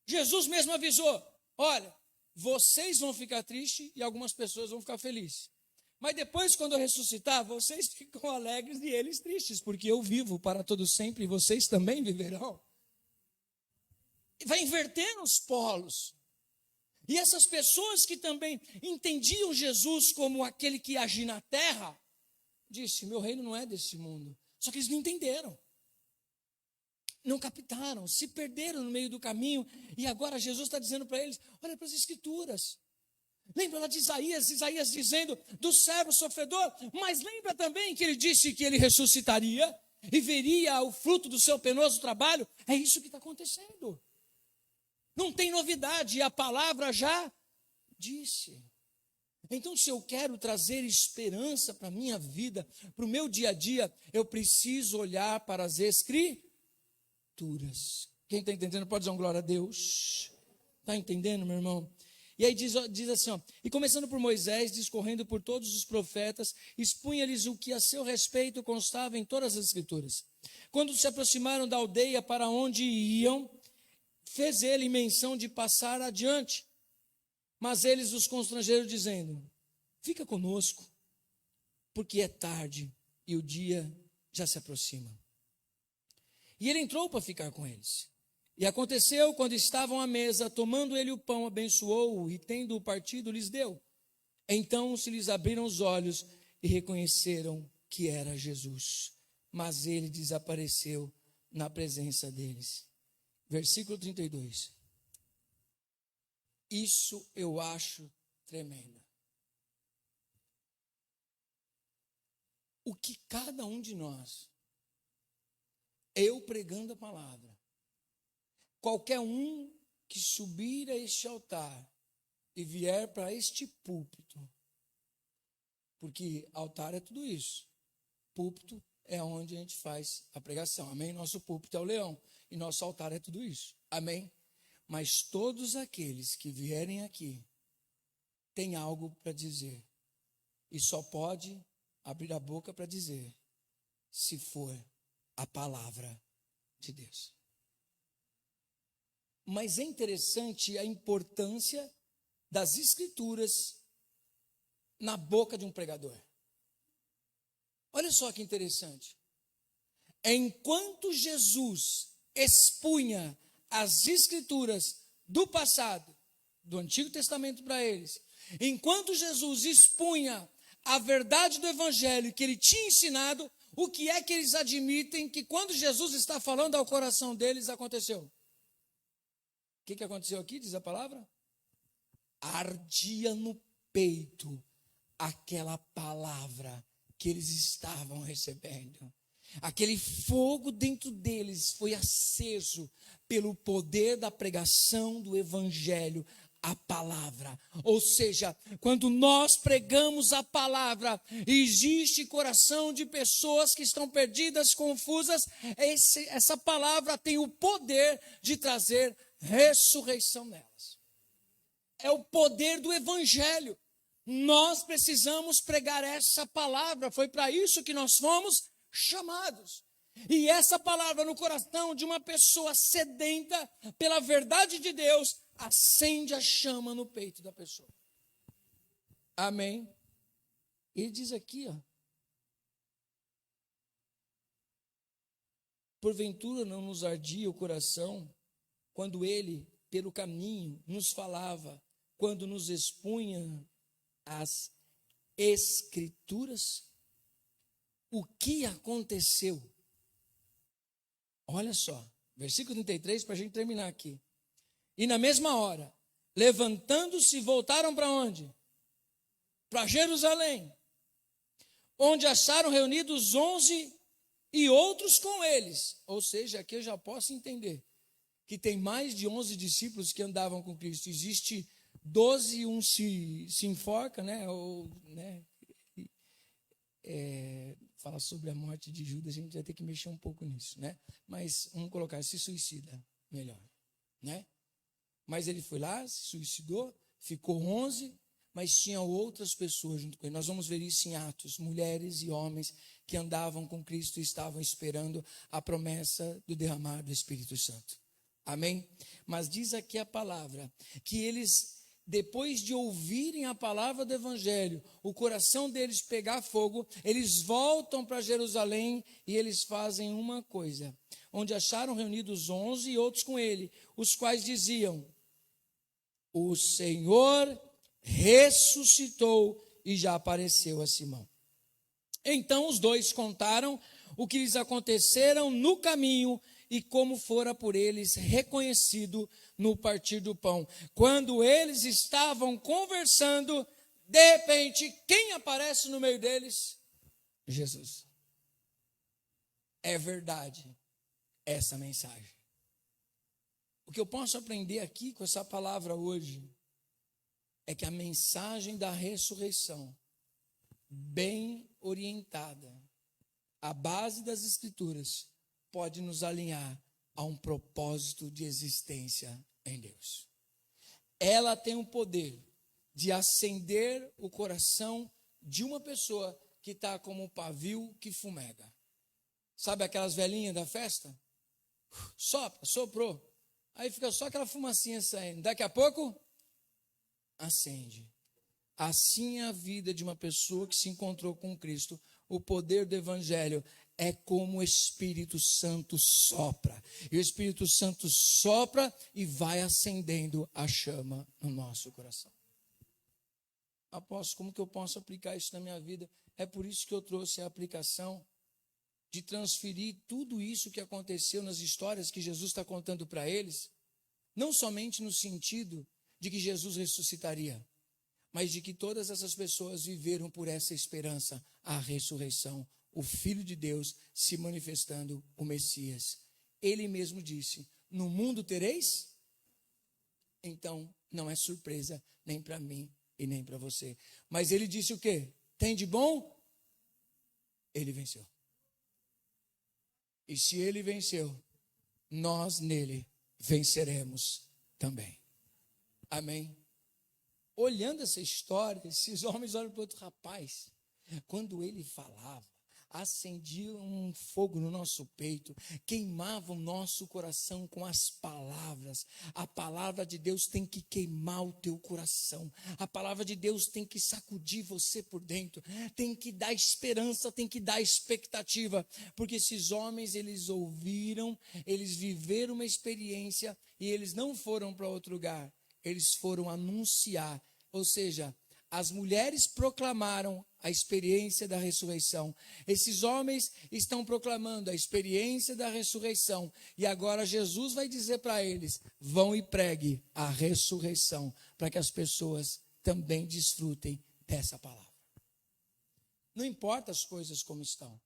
Jesus mesmo avisou: olha, vocês vão ficar tristes e algumas pessoas vão ficar felizes. Mas depois, quando eu ressuscitar, vocês ficam alegres e eles tristes, porque eu vivo para todo sempre e vocês também viverão. Vai invertendo os polos. E essas pessoas que também entendiam Jesus como aquele que age na terra, disse: meu reino não é desse mundo. Só que eles não entenderam. Não captaram, se perderam no meio do caminho. E agora Jesus está dizendo para eles: olha para as escrituras. Lembra lá de Isaías dizendo do servo sofredor. Mas lembra também que ele disse que ele ressuscitaria e veria o fruto do seu penoso trabalho. É isso que está acontecendo. Não tem novidade, a palavra já disse. Então, se eu quero trazer esperança para a minha vida, para o meu dia a dia, eu preciso olhar para as escrituras. Quem está entendendo pode dizer um glória a Deus. Está entendendo, meu irmão? E aí diz assim, ó, e começando por Moisés, discorrendo por todos os profetas, expunha-lhes o que a seu respeito constava em todas as escrituras. Quando se aproximaram da aldeia para onde iam, fez ele menção de passar adiante. Mas eles os constrangeram, dizendo: fica conosco, porque é tarde e o dia já se aproxima. E ele entrou para ficar com eles. E aconteceu, quando estavam à mesa, tomando ele o pão, abençoou-o e, tendo-o partido, lhes deu. Então se lhes abriram os olhos e reconheceram que era Jesus. Mas ele desapareceu na presença deles. Versículo 32. Isso eu acho tremendo. O que cada um de nós, eu pregando a palavra, qualquer um que subir a este altar e vier para este púlpito, porque altar é tudo isso, púlpito é onde a gente faz a pregação, amém? Nosso púlpito é o leão e nosso altar é tudo isso, amém? Mas todos aqueles que vierem aqui têm algo para dizer e só pode abrir a boca para dizer se for a palavra de Deus. Mas é interessante a importância das escrituras na boca de um pregador. Olha só que interessante. Enquanto Jesus expunha as escrituras do passado, do Antigo Testamento para eles, enquanto Jesus expunha a verdade do Evangelho que ele tinha ensinado, o que é que eles admitem que quando Jesus está falando ao coração deles aconteceu? O que aconteceu aqui, diz a palavra? Ardia no peito aquela palavra que eles estavam recebendo. Aquele fogo dentro deles foi aceso pelo poder da pregação do Evangelho, a palavra. Ou seja, quando nós pregamos a palavra, existe coração de pessoas que estão perdidas, confusas, essa palavra tem o poder de trazer ressurreição nelas. É o poder do Evangelho. Nós precisamos pregar essa palavra, foi para isso que nós fomos chamados. E essa palavra no coração de uma pessoa sedenta pela verdade de Deus, acende a chama no peito da pessoa. Amém? Ele diz aqui, ó. Porventura não nos ardia o coração quando ele, pelo caminho, nos falava, quando nos expunha as Escrituras? O que aconteceu? Olha só, versículo 33, para a gente terminar aqui. E na mesma hora, levantando-se, voltaram para onde? Para Jerusalém, onde acharam reunidos 11 e outros com eles. Ou seja, aqui eu já posso entender que tem mais de 11 discípulos que andavam com Cristo. Existe 12 e um se enforca, né? Ou, né? Fala sobre a morte de Judas, a gente vai ter que mexer um pouco nisso, né? Mas vamos colocar, se suicida, melhor, né? Mas ele foi lá, se suicidou, ficou 11, mas tinha outras pessoas junto com ele. Nós vamos ver isso em Atos, mulheres e homens que andavam com Cristo e estavam esperando a promessa do derramar do Espírito Santo. Amém? Mas diz aqui a palavra que eles, depois de ouvirem a palavra do Evangelho, o coração deles pegar fogo, eles voltam para Jerusalém e eles fazem uma coisa, onde acharam reunidos 11 e outros com ele, os quais diziam: o Senhor ressuscitou e já apareceu a Simão. Então os dois contaram o que lhes aconteceram no caminho e como fora por eles reconhecido no partir do pão. Quando eles estavam conversando, de repente, quem aparece no meio deles? Jesus. É verdade essa mensagem. O que eu posso aprender aqui com essa palavra hoje é que a mensagem da ressurreição, bem orientada, à base das Escrituras, pode nos alinhar a um propósito de existência em Deus. Ela tem o poder de acender o coração de uma pessoa que está como um pavio que fumega. Sabe aquelas velhinhas da festa? Sopra, soprou. Aí fica só aquela fumacinha saindo. Daqui a pouco, acende. Assim é a vida de uma pessoa que se encontrou com Cristo. O poder do Evangelho é como o Espírito Santo sopra. E o Espírito Santo sopra e vai acendendo a chama no nosso coração. Apóstolo, como que eu posso aplicar isso na minha vida? É por isso que eu trouxe a aplicação de transferir tudo isso que aconteceu nas histórias que Jesus está contando para eles, não somente no sentido de que Jesus ressuscitaria, mas de que todas essas pessoas viveram por essa esperança, a ressurreição, o Filho de Deus se manifestando, o Messias. Ele mesmo disse: no mundo tereis? Então, não é surpresa nem para mim e nem para você. Mas ele disse o quê? Tem de bom? Ele venceu. E se ele venceu, nós nele venceremos também. Amém? Olhando essa história, esses homens olham para o outro rapaz. Quando ele falava, acendia um fogo no nosso peito, queimava o nosso coração com as palavras. A palavra de Deus tem que queimar o teu coração. A palavra de Deus tem que sacudir você por dentro. Tem que dar esperança, tem que dar expectativa. Porque esses homens, eles ouviram, eles viveram uma experiência e eles não foram para outro lugar. Eles foram anunciar, ou seja, as mulheres proclamaram a experiência da ressurreição. Esses homens estão proclamando a experiência da ressurreição. E agora Jesus vai dizer para eles: vão e pregue a ressurreição, para que as pessoas também desfrutem dessa palavra. Não importa as coisas como estão.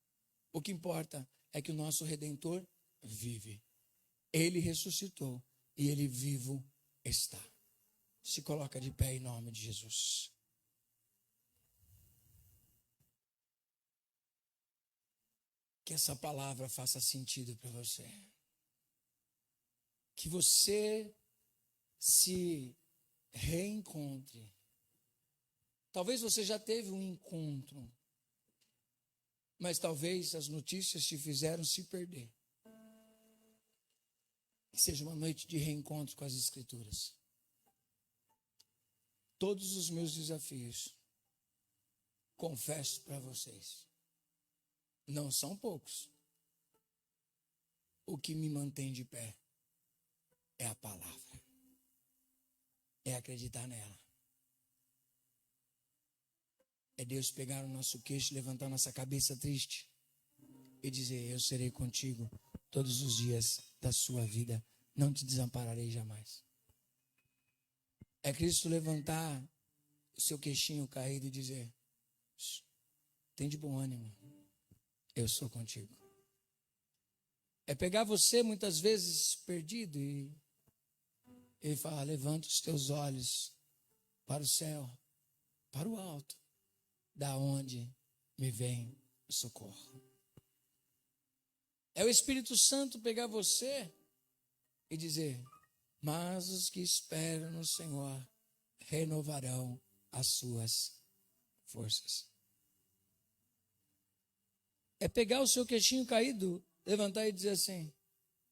O que importa é que o nosso Redentor vive. Ele ressuscitou e ele vivo está. Se coloca de pé em nome de Jesus. Que essa palavra faça sentido para você. Que você se reencontre. Talvez você já teve um encontro, mas talvez as notícias te fizeram se perder. Que seja uma noite de reencontro com as Escrituras. Todos os meus desafios, confesso para vocês, não são poucos. O que me mantém de pé é a palavra. É acreditar nela. É Deus pegar o nosso queixo, levantar nossa cabeça triste e dizer: eu serei contigo todos os dias da sua vida. Não te desampararei jamais. É Cristo levantar o seu queixinho caído e dizer: tem de bom ânimo, eu sou contigo. É pegar você muitas vezes perdido e ele fala: levanta os teus olhos para o céu, para o alto, da onde me vem o socorro. É o Espírito Santo pegar você e dizer: mas os que esperam no Senhor renovarão as suas forças. É pegar o seu queixinho caído, levantar e dizer assim: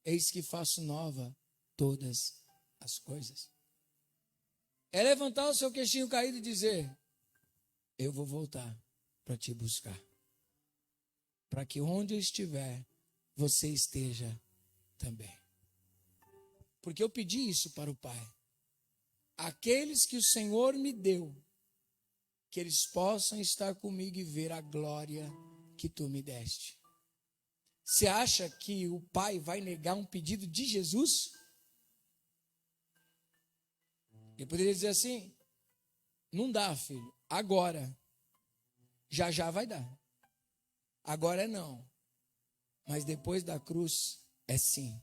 eis que faço nova todas as coisas. É levantar o seu queixinho caído e dizer: eu vou voltar para te buscar, para que onde eu estiver, você esteja também. Porque eu pedi isso para o Pai. Aqueles que o Senhor me deu, que eles possam estar comigo e ver a glória que tu me deste. Você acha que o Pai vai negar um pedido de Jesus? Ele poderia dizer assim: não dá, filho, agora. Já já vai dar. Agora é não. Mas depois da cruz é sim.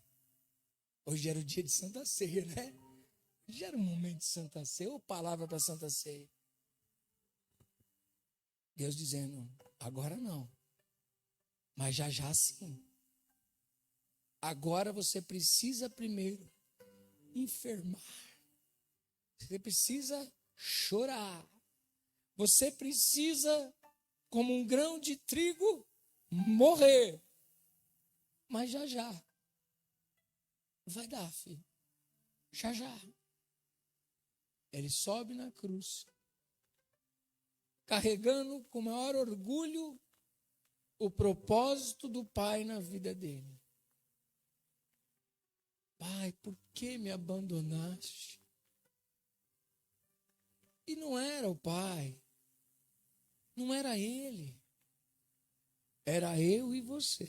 Hoje era o dia de Santa Ceia, né? Hoje era um momento de Santa Ceia, ou palavra para Santa Ceia. Deus dizendo: agora não. Mas já já sim. Agora você precisa primeiro enfermar. Você precisa chorar. Você precisa, como um grão de trigo, morrer. Mas já já vai dar, filho. Já já. Ele sobe na cruz, carregando com maior orgulho o propósito do Pai na vida dele. Pai, por que me abandonaste? E não era o Pai, não era ele, era eu e você.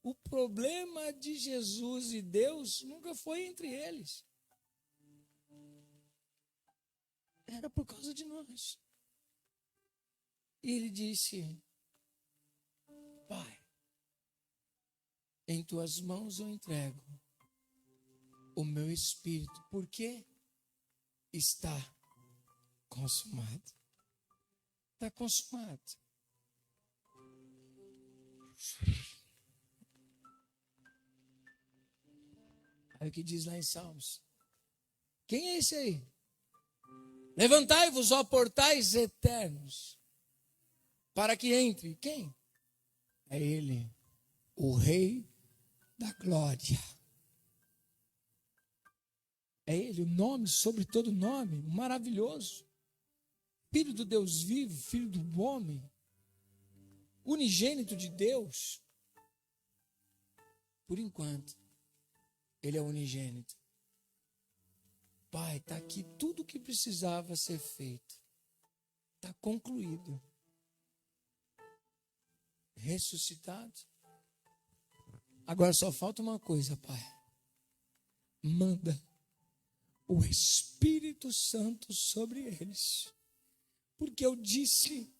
O problema de Jesus e Deus nunca foi entre eles. Era por causa de nós. E ele disse: Pai, em tuas mãos eu entrego o meu espírito, porque está consumado. Está consumado. Olha o que diz lá em Salmos. Quem é esse aí? Levantai-vos, ó portais eternos, para que entre. Quem? É ele, o Rei da Glória. É ele, o nome sobre todo nome, maravilhoso. Filho do Deus vivo, filho do homem, unigênito de Deus. Por enquanto, ele é unigênito. Pai, está aqui tudo o que precisava ser feito. Está concluído. Ressuscitado. Agora só falta uma coisa, Pai. Manda o Espírito Santo sobre eles. Porque eu disse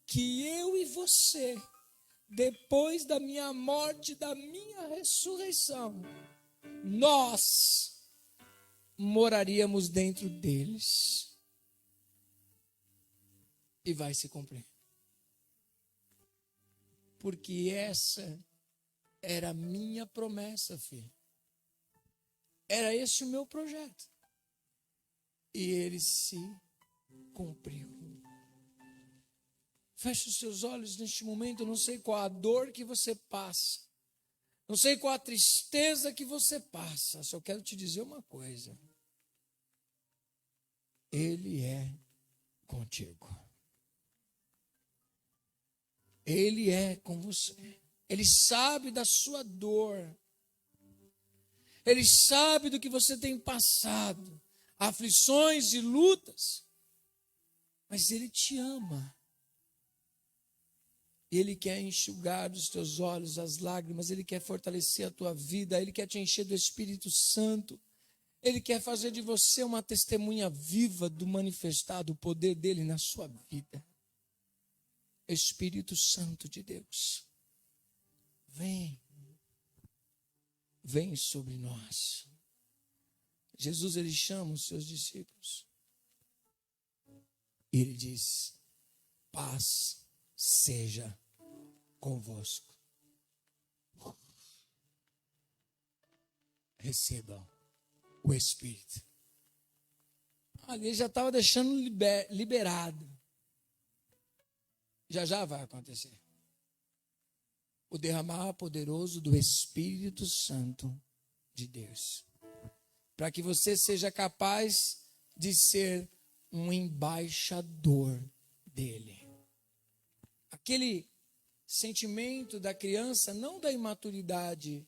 que eu e você, depois da minha morte, da minha ressurreição, nós moraríamos dentro deles. E vai se cumprir. Porque essa era a minha promessa, filho. Era esse o meu projeto. E ele se cumpriu. Feche os seus olhos neste momento. Eu não sei qual a dor que você passa. Não sei qual a tristeza que você passa. Só quero te dizer uma coisa. Ele é contigo. Ele é com você. Ele sabe da sua dor. Ele sabe do que você tem passado. Aflições e lutas. Mas Ele te ama. Ele quer enxugar dos teus olhos as lágrimas. Ele quer fortalecer a tua vida. Ele quer te encher do Espírito Santo. Ele quer fazer de você uma testemunha viva do manifestado poder dele na sua vida. Espírito Santo de Deus, vem sobre nós. Jesus, ele chama os seus discípulos. E ele diz: paz seja convosco. Recebam o Espírito. Ali já estava deixando liberado. Já vai acontecer. O derramar poderoso do Espírito Santo de Deus. Para que você seja capaz de ser um embaixador dele. Aquele sentimento da criança, não da imaturidade,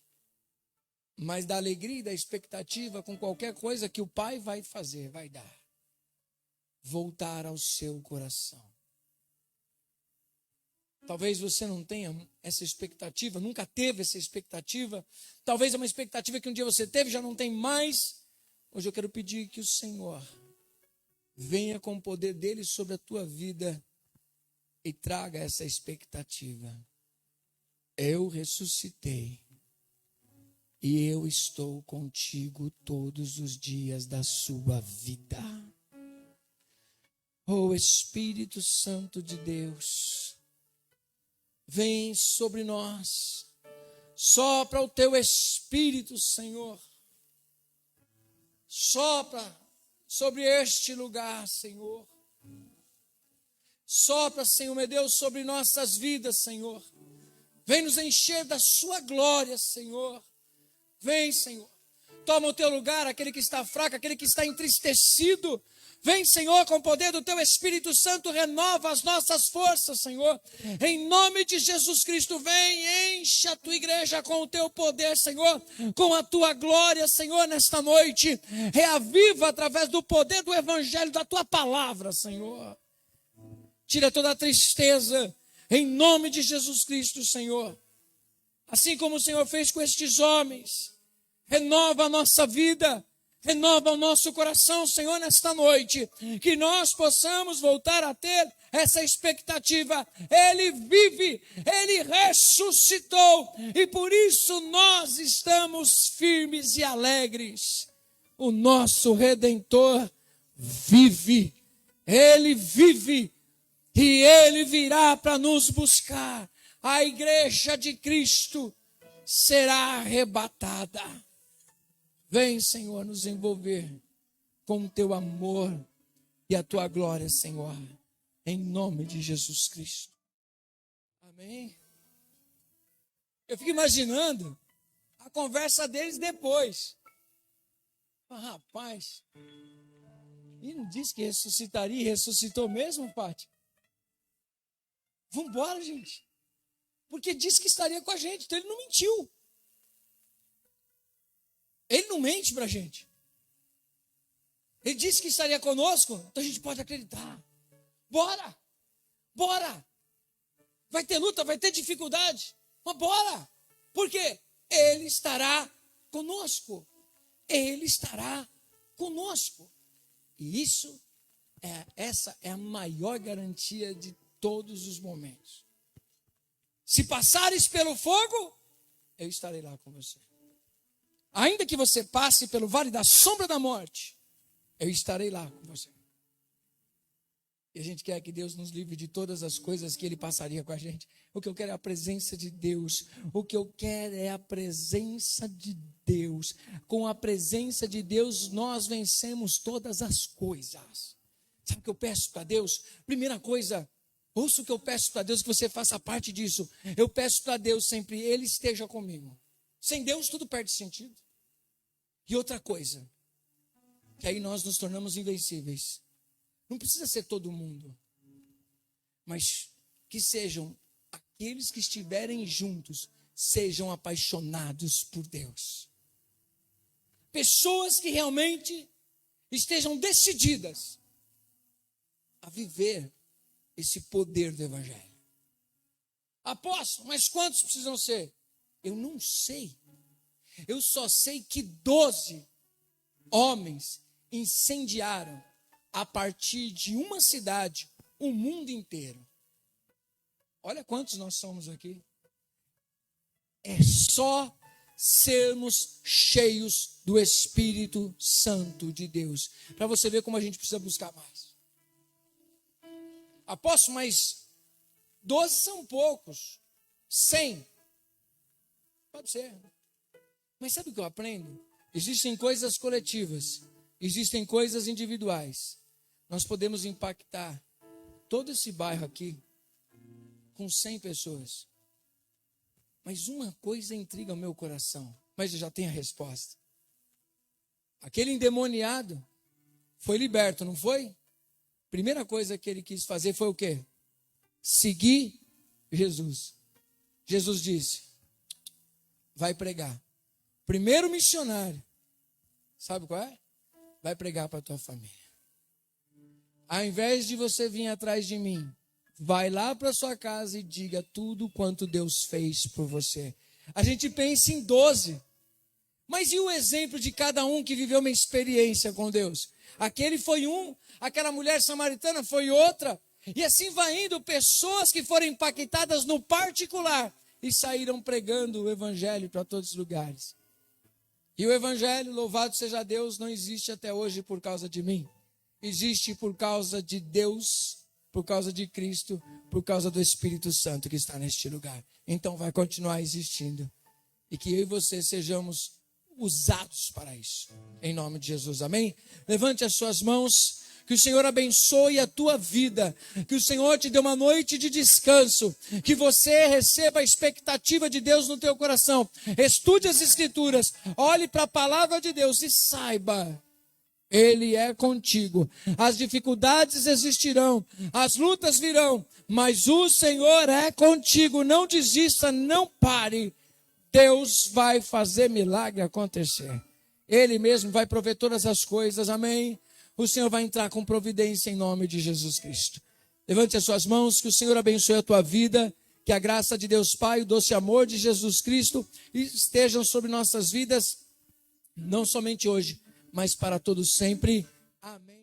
mas da alegria e da expectativa com qualquer coisa que o pai vai fazer, vai dar. Voltar ao seu coração. Talvez você não tenha essa expectativa, nunca teve essa expectativa. Talvez é uma expectativa que um dia você teve, já não tem mais. Hoje eu quero pedir que o Senhor venha com o poder dele sobre a tua vida e traga essa expectativa. Eu ressuscitei e eu estou contigo todos os dias da sua vida. Oh Espírito Santo de Deus, vem sobre nós, sopra o teu Espírito, Senhor, sopra sobre este lugar, Senhor, sopra, Senhor meu Deus, sobre nossas vidas, Senhor, vem nos encher da sua glória, Senhor, vem, Senhor, toma o teu lugar, aquele que está fraco, aquele que está entristecido. Vem, Senhor, com o poder do teu Espírito Santo, renova as nossas forças, Senhor. Em nome de Jesus Cristo, vem, enche a tua igreja com o teu poder, Senhor, com a tua glória, Senhor, nesta noite. Reaviva através do poder do Evangelho, da tua palavra, Senhor. Tira toda a tristeza, em nome de Jesus Cristo, Senhor. Assim como o Senhor fez com estes homens, renova a nossa vida, renova o nosso coração, Senhor, nesta noite, que nós possamos voltar a ter essa expectativa. Ele vive, Ele ressuscitou, e por isso nós estamos firmes e alegres. O nosso Redentor vive, Ele vive, e Ele virá para nos buscar. A igreja de Cristo será arrebatada. Vem, Senhor, nos envolver com o teu amor e a tua glória, Senhor, em nome de Jesus Cristo. Amém? Eu fico imaginando a conversa deles depois. Rapaz, e não disse que ressuscitaria e ressuscitou mesmo, Pati? Vamos embora, gente. Porque disse que estaria com a gente, então ele não mentiu. Ele não mente para a gente. Ele disse que estaria conosco, então a gente pode acreditar. Bora! Bora! Vai ter luta, vai ter dificuldade, mas bora! Porque Ele estará conosco. Ele estará conosco. E essa é a maior garantia de todos os momentos. Se passares pelo fogo, eu estarei lá com você. Ainda que você passe pelo vale da sombra da morte, eu estarei lá com você. E a gente quer que Deus nos livre de todas as coisas que Ele passaria com a gente. O que eu quero é a presença de Deus. O que eu quero é a presença de Deus. Com a presença de Deus, nós vencemos todas as coisas. Sabe o que eu peço para Deus? Primeira coisa, ouça o que eu peço para Deus, que você faça parte disso. Eu peço para Deus sempre, Ele esteja comigo. Sem Deus tudo perde sentido. E outra coisa, que aí nós nos tornamos invencíveis. Não precisa ser todo mundo, mas que sejam aqueles que estiverem juntos, sejam apaixonados por Deus. Pessoas que realmente estejam decididas a viver esse poder do Evangelho. Apóstolo, mas quantos precisam ser? Eu não sei. Eu só sei que 12 homens incendiaram a partir de uma cidade o mundo inteiro. Olha quantos nós somos aqui. É só sermos cheios do Espírito Santo de Deus. Para você ver como a gente precisa buscar mais. Apóstolo, mas 12 são poucos. 100. Pode ser. Mas sabe o que eu aprendo? Existem coisas coletivas. Existem coisas individuais. Nós podemos impactar todo esse bairro aqui com 100 pessoas. Mas uma coisa intriga o meu coração. Mas eu já tenho a resposta. Aquele endemoniado foi liberto, não foi? Primeira coisa que ele quis fazer foi o quê? Seguir Jesus. Jesus disse, vai pregar. Primeiro missionário, sabe qual é? Vai pregar para a tua família. Ao invés de você vir atrás de mim, vai lá para sua casa e diga tudo quanto Deus fez por você. A gente pensa em 12, mas e o exemplo de cada um que viveu uma experiência com Deus? Aquele foi um, aquela mulher samaritana foi outra, e assim vai indo pessoas que foram impactadas no particular e saíram pregando o Evangelho para todos os lugares. E o Evangelho, louvado seja Deus, não existe até hoje por causa de mim. Existe por causa de Deus, por causa de Cristo, por causa do Espírito Santo que está neste lugar. Então vai continuar existindo. E que eu e você sejamos usados para isso. Em nome de Jesus, amém? Levante as suas mãos. Que o Senhor abençoe a tua vida. Que o Senhor te dê uma noite de descanso. Que você receba a expectativa de Deus no teu coração. Estude as Escrituras. Olhe para a palavra de Deus e saiba: Ele é contigo. As dificuldades existirão, as lutas virão, mas o Senhor é contigo. Não desista, não pare. Deus vai fazer milagre acontecer. Ele mesmo vai prover todas as coisas, amém? O Senhor vai entrar com providência em nome de Jesus Cristo. Levante as suas mãos, que o Senhor abençoe a tua vida, que a graça de Deus Pai, o doce amor de Jesus Cristo estejam sobre nossas vidas, não somente hoje, mas para todos sempre. Amém.